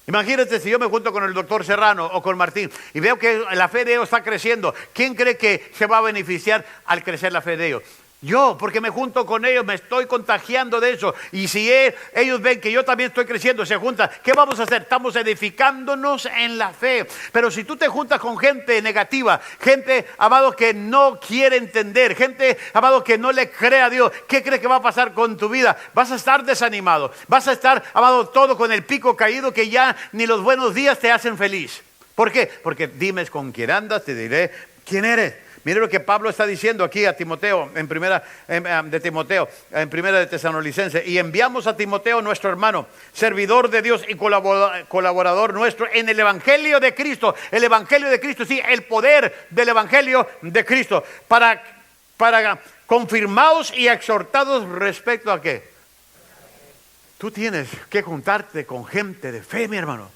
Speaker 1: Imagínate si yo me junto con el doctor Serrano o con Martín y veo que la fe de ellos está creciendo. ¿Quién cree que se va a beneficiar al crecer la fe de ellos? Yo, porque me junto con ellos, me estoy contagiando de eso. Y si ellos ven que yo también estoy creciendo, se juntan, ¿qué vamos a hacer? Estamos edificándonos en la fe. Pero si tú te juntas con gente negativa, gente, amado, que no quiere entender, gente, amado, que no le cree a Dios, ¿qué crees que va a pasar con tu vida? Vas a estar desanimado, vas a estar, amado, todo con el pico caído, que ya ni los buenos días te hacen feliz. ¿Por qué? Porque dime con quién andas, te diré quién eres. Mire lo que Pablo está diciendo aquí a Timoteo, en primera de Tesalonicenses. Y enviamos a Timoteo, nuestro hermano, servidor de Dios y colaborador nuestro en el Evangelio de Cristo. El Evangelio de Cristo, sí, el poder del Evangelio de Cristo. Para confirmados y exhortados respecto a qué. Tú tienes que juntarte con gente de fe, mi hermano.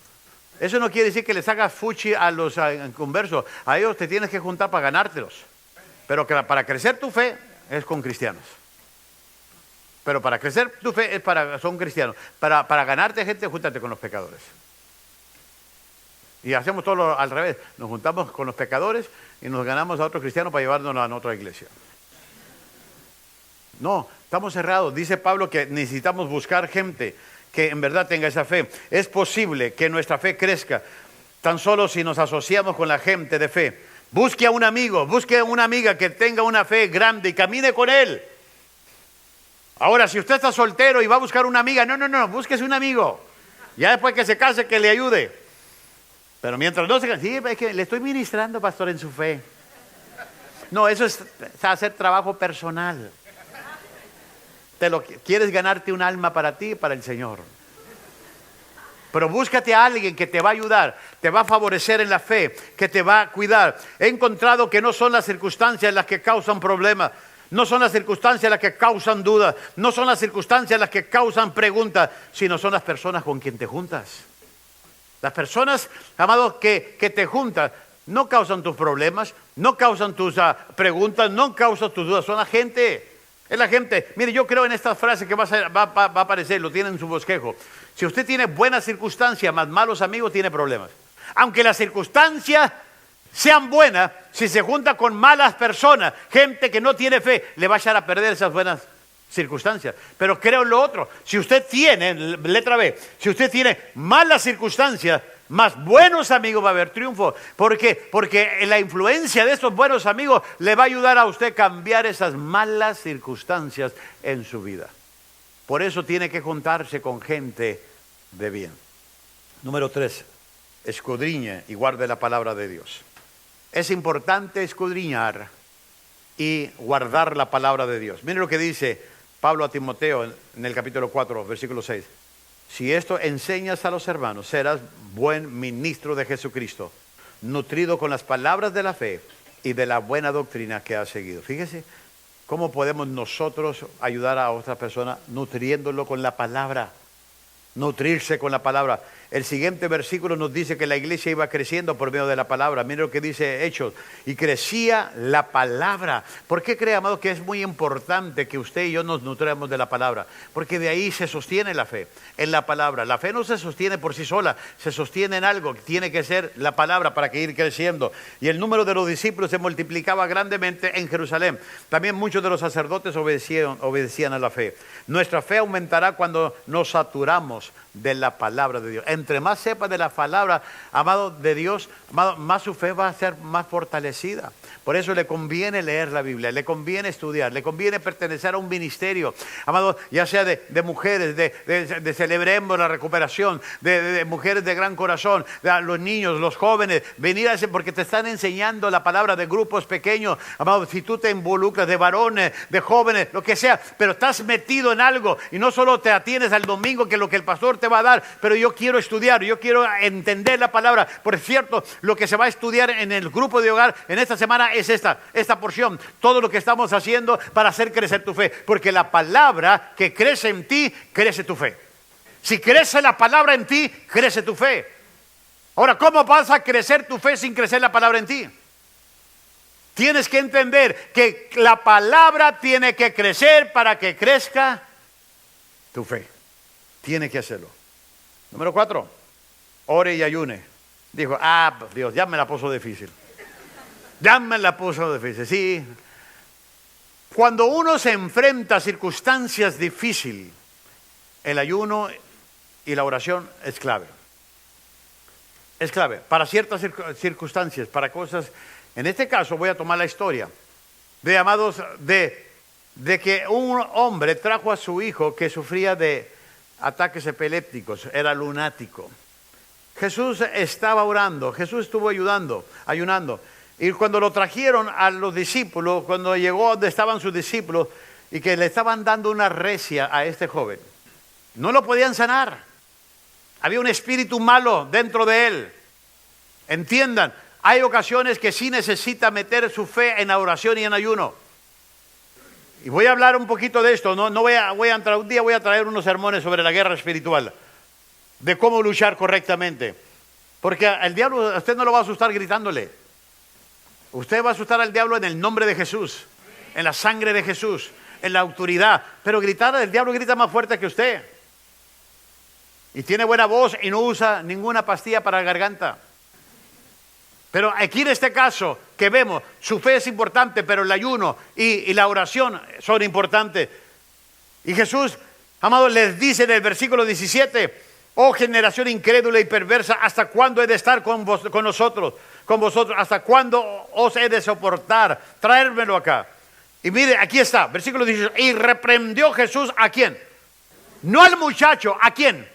Speaker 1: Eso no quiere decir que les hagas fuchi a los conversos. A ellos te tienes que juntar para ganártelos. Pero que para crecer tu fe es con cristianos. Pero para crecer tu fe son cristianos. Para ganarte gente, júntate con los pecadores. Y hacemos todo al revés. Nos juntamos con los pecadores y nos ganamos a otros cristianos para llevarnos a otra iglesia. No, estamos cerrados. Dice Pablo que necesitamos buscar gente que en verdad tenga esa fe. Es posible que nuestra fe crezca tan solo si nos asociamos con la gente de fe. Busque a un amigo, busque a una amiga que tenga una fe grande y camine con él. Ahora, si usted está soltero y va a buscar una amiga, no, búsquese un amigo. Ya después que se case, que le ayude. Pero mientras no se case, sí, es que le estoy ministrando, pastor, en su fe. No, eso es hacer trabajo personal. Quieres ganarte un alma para ti y para el Señor. Pero búscate a alguien que te va a ayudar, te va a favorecer en la fe, que te va a cuidar. He encontrado que no son las circunstancias las que causan problemas, no son las circunstancias las que causan dudas, no son las circunstancias las que causan preguntas, sino son las personas con quien te juntas. Las personas, amados, que te juntas, no causan tus problemas, no causan tus preguntas, no causan tus dudas, son la gente. Es la gente. Mire, yo creo en esta frase que va a aparecer, lo tiene en su bosquejo. Si usted tiene buenas circunstancias más malos amigos, tiene problemas. Aunque las circunstancias sean buenas, si se junta con malas personas, gente que no tiene fe, le va a echar a perder esas buenas circunstancias. Pero creo en lo otro. Si usted tiene, letra B, si usted tiene malas circunstancias, más buenos amigos va a haber triunfo. ¿Por qué? Porque la influencia de estos buenos amigos le va a ayudar a usted a cambiar esas malas circunstancias en su vida. Por eso tiene que juntarse con gente de bien. Número 3, escudriñe y guarde la palabra de Dios. Es importante escudriñar y guardar la palabra de Dios. Mire lo que dice Pablo a Timoteo en el capítulo 4, versículo 6. Si esto enseñas a los hermanos, serás buen ministro de Jesucristo, nutrido con las palabras de la fe y de la buena doctrina que has seguido. Fíjese cómo podemos nosotros ayudar a otra persona nutriéndolo con la palabra. Nutrirse con la palabra. El siguiente versículo nos dice que la iglesia iba creciendo por medio de la palabra. Mire lo que dice Hechos. Y crecía la palabra. ¿Por qué cree, amado, que es muy importante que usted y yo nos nutramos de la palabra? Porque de ahí se sostiene la fe, en la palabra. La fe no se sostiene por sí sola, se sostiene en algo. Tiene que ser la palabra para que ir creciendo. Y el número de los discípulos se multiplicaba grandemente en Jerusalén. También muchos de los sacerdotes obedecían a la fe. Nuestra fe aumentará cuando nos saturamos de la palabra de Dios. Entre más sepa de la palabra, amado, de Dios, amado, más su fe va a ser más fortalecida. Por eso le conviene leer la Biblia, le conviene estudiar, le conviene pertenecer a un ministerio, amado, ya sea de mujeres, de Celebremos la Recuperación, de mujeres de gran corazón, de los niños, los jóvenes, venir a ese, porque te están enseñando la palabra, de grupos pequeños, amado. Si tú te involucras, de varones, de jóvenes, lo que sea, pero estás metido en algo y no solo te atienes al domingo, que es lo que el pastor te va a dar, pero yo quiero estudiar, yo quiero entender la palabra. Por cierto, lo que se va a estudiar en el grupo de hogar en esta semana es esta porción, todo lo que estamos haciendo para hacer crecer tu fe, porque la palabra que crece en ti, crece tu fe. Si crece la palabra en ti, crece tu fe. Ahora, ¿cómo vas a crecer tu fe sin crecer la palabra en ti? Tienes que entender que la palabra tiene que crecer para que crezca tu fe. Tiene que hacerlo. Número 4, ore y ayune. Dijo, Dios, ya me la puso difícil. Ya me la puso difícil, sí. Cuando uno se enfrenta a circunstancias difíciles, el ayuno y la oración es clave. Es clave para ciertas circunstancias, para cosas. En este caso voy a tomar la historia de, amados, de que un hombre trajo a su hijo que sufría de ataques epilépticos, era lunático. Jesús estaba orando, Jesús estuvo ayunando. Y cuando lo trajeron a los discípulos, cuando llegó donde estaban sus discípulos, y que le estaban dando una recia a este joven, no lo podían sanar. Había un espíritu malo dentro de él. Entiendan, hay ocasiones que sí necesita meter su fe en la oración y en ayuno. Y voy a hablar un poquito de esto. No voy a entrar, un día voy a traer unos sermones sobre la guerra espiritual, de cómo luchar correctamente. Porque el diablo, usted no lo va a asustar gritándole. Usted va a asustar al diablo en el nombre de Jesús, en la sangre de Jesús, en la autoridad. Pero gritar, el diablo grita más fuerte que usted. Y tiene buena voz y no usa ninguna pastilla para la garganta. Pero aquí en este caso que vemos, su fe es importante, pero el ayuno y la oración son importantes. Y Jesús, amado, les dice en el versículo 17, oh generación incrédula y perversa, ¿hasta cuándo he de estar con vosotros? ¿Hasta cuándo os he de soportar? Traérmelo acá. Y mire, aquí está, versículo 18, y reprendió Jesús ¿a quién? No al muchacho, ¿a quién?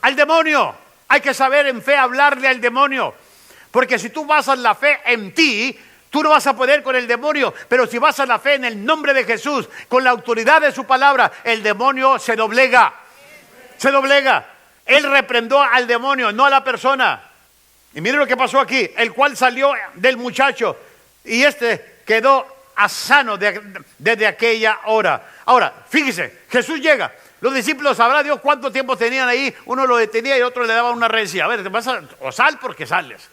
Speaker 1: Al demonio. Hay que saber en fe hablarle al demonio. Porque si tú basas la fe en ti, tú no vas a poder con el demonio. Pero si basas la fe en el nombre de Jesús, con la autoridad de su palabra, el demonio se doblega. Se doblega. Él reprendió al demonio, no a la persona. Y miren lo que pasó aquí. El cual salió del muchacho y este quedó sano desde aquella hora. Ahora, fíjese, Jesús llega. Los discípulos, sabrá Dios cuánto tiempo tenían ahí. Uno lo detenía y otro le daba una recia. A ver, o sal porque sales.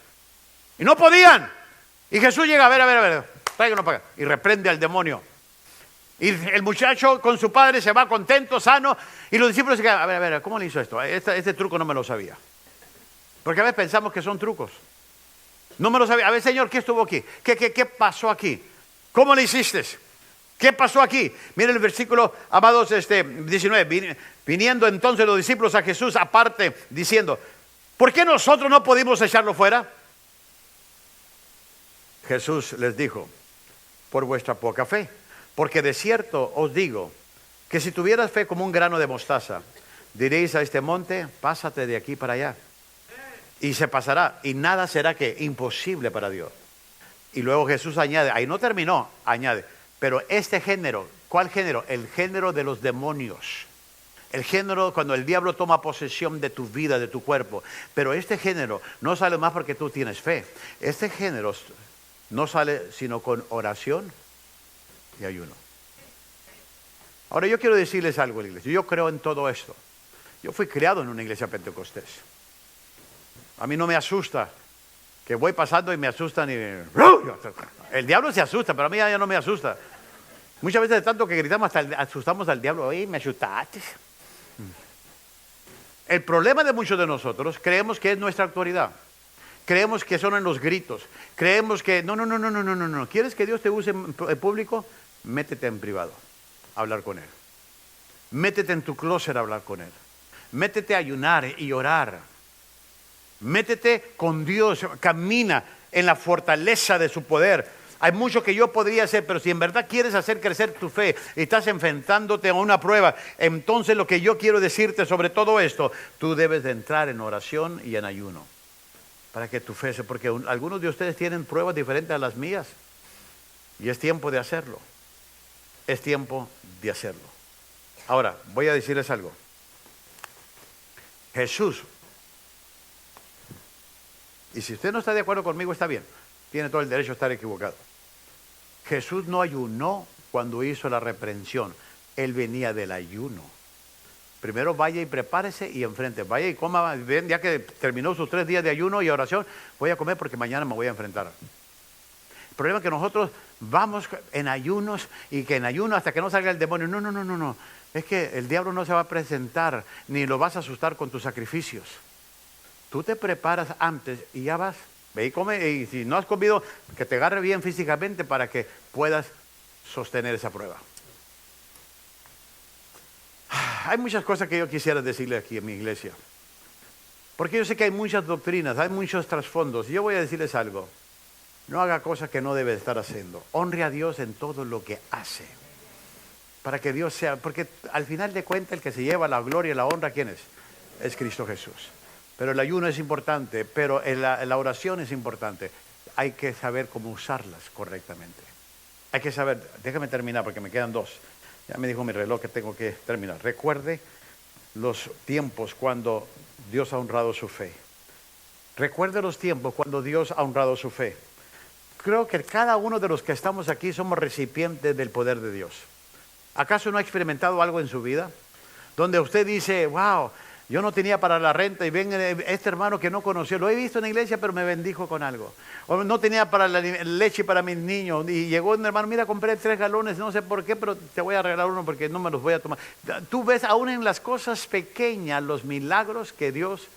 Speaker 1: Y no podían. Y Jesús llega, a ver, tráiganos para acá. Y reprende al demonio. Y el muchacho con su padre se va contento, sano. Y los discípulos se quedan, a ver, ¿cómo le hizo esto? Este truco no me lo sabía. Porque a veces pensamos que son trucos. No me lo sabía. A ver, Señor, ¿qué estuvo aquí? ¿Qué pasó aquí? ¿Cómo le hiciste? ¿Qué pasó aquí? Miren el versículo, amados, 19. Viniendo entonces los discípulos a Jesús aparte, diciendo, ¿por qué nosotros no pudimos echarlo fuera? Jesús les dijo, por vuestra poca fe. Porque de cierto os digo, que si tuvieras fe como un grano de mostaza, diréis a este monte, pásate de aquí para allá. Y se pasará, y nada será que imposible para Dios. Y luego Jesús añade, ahí no terminó, añade, pero este género, ¿cuál género? El género de los demonios. El género cuando el diablo toma posesión de tu vida, de tu cuerpo. Pero este género no sale más porque tú tienes fe. Este género no sale sino con oración y ayuno. Ahora yo quiero decirles algo, iglesia. Yo creo en todo esto. Yo fui criado en una iglesia pentecostés. A mí no me asusta que voy pasando y me asustan y... El diablo se asusta, pero a mí ya no me asusta. Muchas veces de tanto que gritamos hasta asustamos al diablo. Oye, me asustaste. El problema de muchos de nosotros, creemos que es nuestra autoridad. Creemos que son en los gritos. Creemos que no. ¿Quieres que Dios te use en público? Métete en privado a hablar con Él. Métete en tu closet a hablar con Él. Métete a ayunar y orar. Métete con Dios. Camina en la fortaleza de su poder. Hay mucho que yo podría hacer, pero si en verdad quieres hacer crecer tu fe y estás enfrentándote a una prueba, entonces lo que yo quiero decirte sobre todo esto, tú debes de entrar en oración y en ayuno para que tu fe, porque algunos de ustedes tienen pruebas diferentes a las mías y es tiempo de hacerlo. Es tiempo de hacerlo. Ahora, voy a decirles algo. Jesús, y si usted no está de acuerdo conmigo, está bien, tiene todo el derecho a estar equivocado. Jesús no ayunó cuando hizo la reprensión. Él venía del ayuno. Primero vaya y prepárese y enfrente. Vaya y coma. Ya que terminó sus 3 días de ayuno y oración, voy a comer porque mañana me voy a enfrentar. El problema es que nosotros vamos en ayunos y que en ayuno hasta que no salga el demonio. No. Es que el diablo no se va a presentar ni lo vas a asustar con tus sacrificios. Tú te preparas antes y ya vas. Ve y come, y si no has comido, que te agarre bien físicamente para que puedas sostener esa prueba. Hay muchas cosas que yo quisiera decirle aquí en mi iglesia. Porque yo sé que hay muchas doctrinas, hay muchos trasfondos. Y yo voy a decirles algo. No haga cosas que no debe estar haciendo. Honre a Dios en todo lo que hace. Para que Dios sea, porque al final de cuentas el que se lleva la gloria y la honra, ¿quién es? Es Cristo Jesús. Pero el ayuno es importante, pero la oración es importante. Hay que saber cómo usarlas correctamente. Hay que saber, déjame terminar porque me quedan 2. Ya me dijo mi reloj que tengo que terminar. Recuerde los tiempos cuando Dios ha honrado su fe. Recuerde los tiempos cuando Dios ha honrado su fe. Creo que cada uno de los que estamos aquí somos recipientes del poder de Dios. ¿Acaso no ha experimentado algo en su vida? Donde usted dice, wow, yo no tenía para la renta y ven este hermano que no conoció, lo he visto en la iglesia pero me bendijo con algo. O no tenía para la leche para mis niños y llegó un hermano, mira, compré 3 galones, no sé por qué, pero te voy a regalar uno porque no me los voy a tomar. Tú ves aún en las cosas pequeñas los milagros que Dios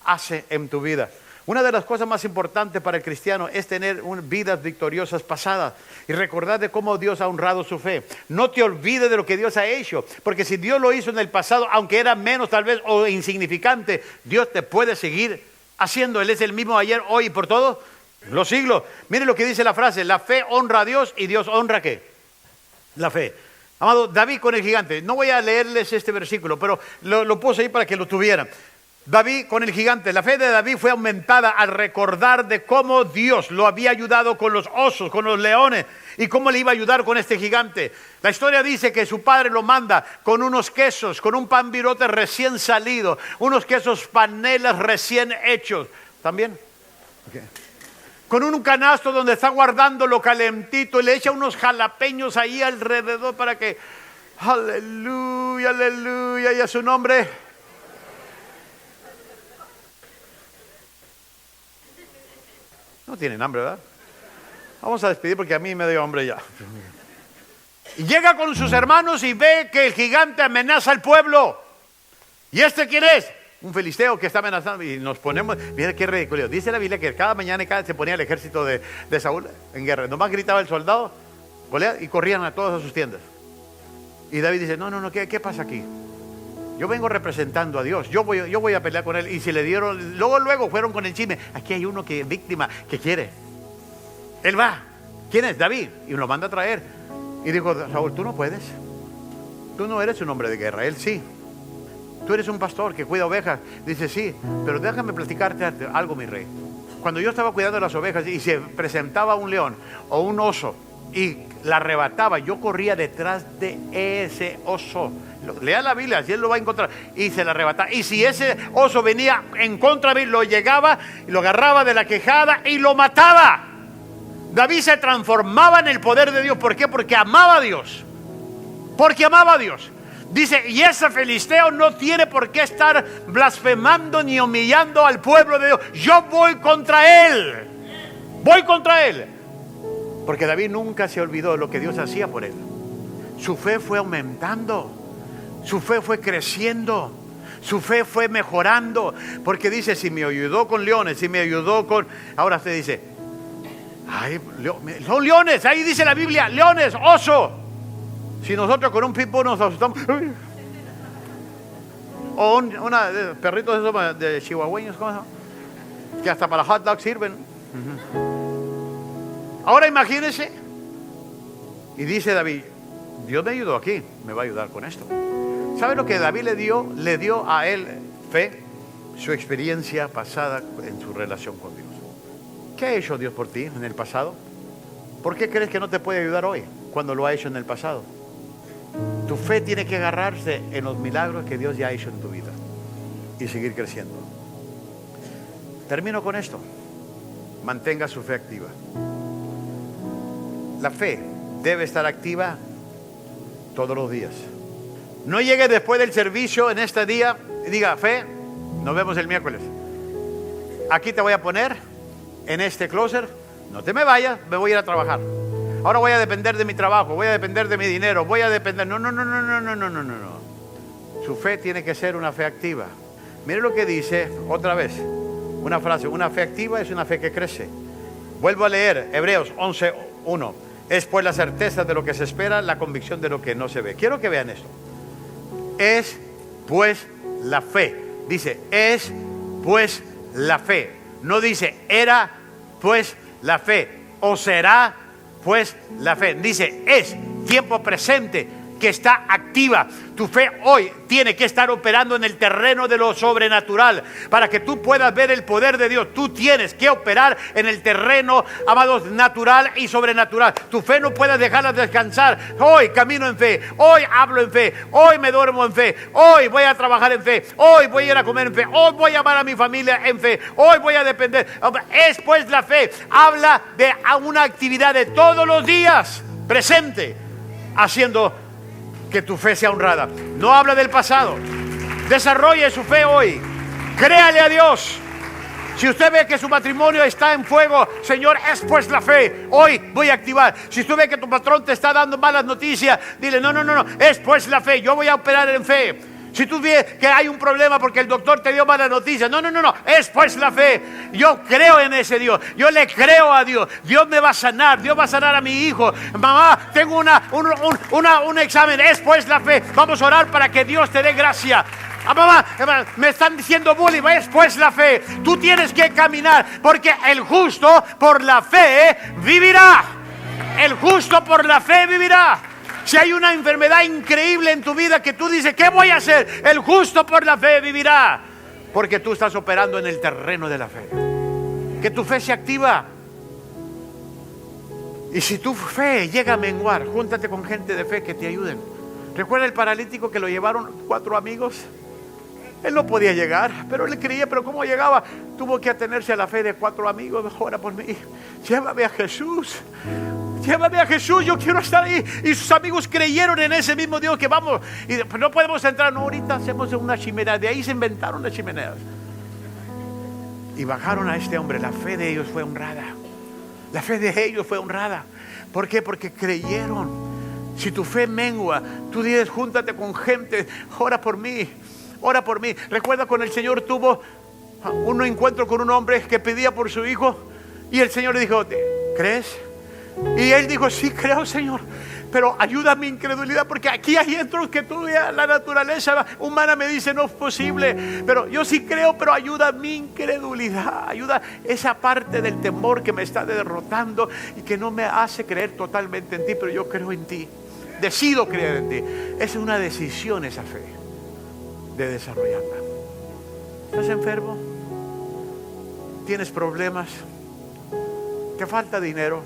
Speaker 1: hace en tu vida. Una de las cosas más importantes para el cristiano es tener vidas victoriosas pasadas y recordar de cómo Dios ha honrado su fe. No te olvides de lo que Dios ha hecho, porque si Dios lo hizo en el pasado, aunque era menos tal vez o insignificante, Dios te puede seguir haciendo. Él es el mismo ayer, hoy y por todos los siglos. Mire lo que dice la frase, la fe honra a Dios y Dios honra ¿qué? La fe. Amado, David con el gigante. No voy a leerles este versículo, pero lo puse ahí para que lo tuvieran. David con el gigante. La fe de David fue aumentada al recordar de cómo Dios lo había ayudado con los osos, con los leones, y cómo le iba a ayudar con este gigante. La historia dice que su padre lo manda con unos quesos, con un pan virote recién salido, unos quesos panelas recién hechos. ¿También? Okay. Con un canasto donde está guardando lo calentito y le echa unos jalapeños ahí alrededor para que, aleluya, aleluya, y a su nombre. No tienen hambre, ¿verdad? Vamos a despedir porque a mí me dio hambre ya. Y llega con sus hermanos y ve que el gigante amenaza al pueblo. ¿Y este quién es? Un filisteo que está amenazando. Y nos ponemos, mira qué ridículo. Dice la Biblia que cada mañana se ponía el ejército de Saúl en guerra. Nomás gritaba el soldado, Goliat, y corrían a todas sus tiendas. Y David dice, no, ¿qué pasa aquí? Yo vengo representando a Dios, yo voy a pelear con él. Y si le dieron, luego fueron con el chisme. Aquí hay uno que víctima, que quiere. Él va. ¿Quién es? David. Y lo manda a traer. Y dijo, Saúl, tú no puedes. Tú no eres un hombre de guerra, él sí. Tú eres un pastor que cuida ovejas. Dice, sí, pero déjame platicarte algo, mi rey. Cuando yo estaba cuidando las ovejas y se presentaba un león o un oso y la arrebataba, yo corría detrás de ese oso. Lea la Biblia, si él lo va a encontrar. Y se la arrebataba. Y si ese oso venía en contra de él, lo llegaba, lo agarraba de la quejada y lo mataba. David se transformaba en el poder de Dios. ¿Por qué? Porque amaba a Dios. Porque amaba a Dios. Dice, y ese filisteo no tiene por qué estar blasfemando ni humillando al pueblo de Dios. Yo voy contra él. Voy contra él. Porque David nunca se olvidó de lo que Dios hacía por él. Su fe fue aumentando. Su fe fue creciendo. Su fe fue mejorando. Porque dice, si me ayudó con leones, si me ayudó con... Ahora usted dice, ay, son leones. Ahí dice la Biblia, leones, oso. Si nosotros con un pitbull nos asustamos. O una perritos esos de chihuahueños, ¿cómo se llama? Que hasta para hot dogs sirven. Ahora imagínense. Y dice David, Dios me ayudó aquí, me va a ayudar con esto. ¿Sabe lo que David le dio? Le dio a él fe, su experiencia pasada en su relación con Dios. ¿Qué ha hecho Dios por ti en el pasado? ¿Por qué crees que no te puede ayudar hoy cuando lo ha hecho en el pasado? Tu fe tiene que agarrarse en los milagros que Dios ya ha hecho en tu vida y seguir creciendo. Termino con esto. Mantenga su fe activa. La fe debe estar activa todos los días. No llegue después del servicio en este día y diga, fe, nos vemos el miércoles. Aquí te voy a poner en este closet. No te me vayas, me voy a ir a trabajar. Ahora voy a depender de mi trabajo, voy a depender de mi dinero, voy a depender... No. Su fe tiene que ser una fe activa. Mire lo que dice otra vez, una frase, una fe activa es una fe que crece. Vuelvo a leer Hebreos 11:1. Es pues la certeza de lo que se espera, la convicción de lo que no se ve. Quiero que vean esto. Es pues la fe. Dice, es pues la fe. No dice, era pues la fe o será pues la fe. Dice, es tiempo presente que está activa. Tu fe hoy tiene que estar operando en el terreno de lo sobrenatural para que tú puedas ver el poder de Dios. Tú tienes que operar en el terreno, amados, natural y sobrenatural. Tu fe no puedes dejarla descansar. Hoy camino en fe, hoy hablo en fe, hoy me duermo en fe, hoy voy a trabajar en fe, hoy voy a ir a comer en fe, hoy voy a amar a mi familia en fe, hoy voy a depender. Es pues la fe, habla de una actividad de todos los días presente, haciendo que tu fe sea honrada. No habla del pasado. Desarrolle su fe hoy. Créale a Dios. Si usted ve que su matrimonio está en fuego, Señor, es pues la fe. Hoy voy a activar. Si usted ve que tu patrón te está dando malas noticias, dile, no, es pues la fe. Yo voy a operar en fe. Si tú ves que hay un problema porque el doctor te dio malas noticias, no, es pues la fe. Yo creo en ese Dios, yo le creo a Dios. Dios me va a sanar, Dios va a sanar a mi hijo. Mamá, tengo un examen, es pues la fe. Vamos a orar para que Dios te dé gracia. Mamá, me están diciendo bullying, es pues la fe. Tú tienes que caminar porque el justo por la fe vivirá. El justo por la fe vivirá. Si hay una enfermedad increíble en tu vida que tú dices, ¿qué voy a hacer? El justo por la fe vivirá. Porque tú estás operando en el terreno de la fe. Que tu fe se activa. Y si tu fe llega a menguar, júntate con gente de fe que te ayuden. ¿Recuerda el paralítico que lo llevaron 4 amigos? Él no podía llegar, pero él creía, pero ¿cómo llegaba? Tuvo que atenerse a la fe de 4 amigos. Ora por mí, llévame a Jesús. Llévame a Jesús, yo quiero estar ahí. Y sus amigos creyeron en ese mismo Dios que vamos. Y no podemos entrar, no, ahorita hacemos una chimenea. De ahí se inventaron las chimeneas. Y bajaron a este hombre. La fe de ellos fue honrada. La fe de ellos fue honrada. ¿Por qué? Porque creyeron. Si tu fe mengua, tú dices, júntate con gente, ora por mí. Ora por mí. Recuerda cuando el Señor tuvo un encuentro con un hombre que pedía por su hijo. Y el Señor le dijo, ¿crees? Y él dijo, sí creo, Señor, pero ayuda a mi incredulidad, porque aquí hay otros que todavía la naturaleza humana me dice no es posible, pero yo sí creo, pero ayuda a mi incredulidad, ayuda esa parte del temor que me está derrotando y que no me hace creer totalmente en ti, pero yo creo en ti, decido creer en ti. Es una decisión esa fe de desarrollarla. ¿Estás enfermo? ¿Tienes problemas? ¿Te falta dinero?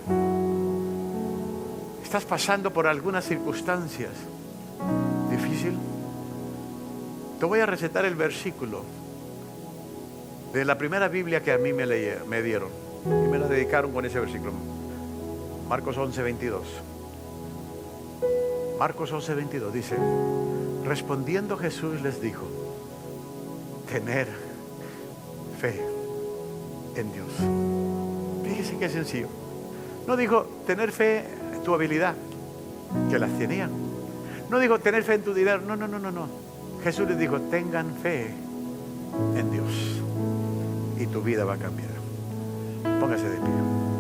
Speaker 1: ¿Estás pasando por algunas circunstancias difíciles? Te voy a recetar el versículo de la primera Biblia que a mí me dieron y me la dedicaron con ese versículo. Marcos 11:22. Marcos 11:22 dice, Respondiendo Jesús les dijo, tener fe en Dios. Fíjese qué sencillo. No dijo tener fe en tu habilidad, que las tenían. No dijo tener fe en tu dinero. No. Jesús les dijo, tengan fe en Dios y tu vida va a cambiar. Póngase de pie.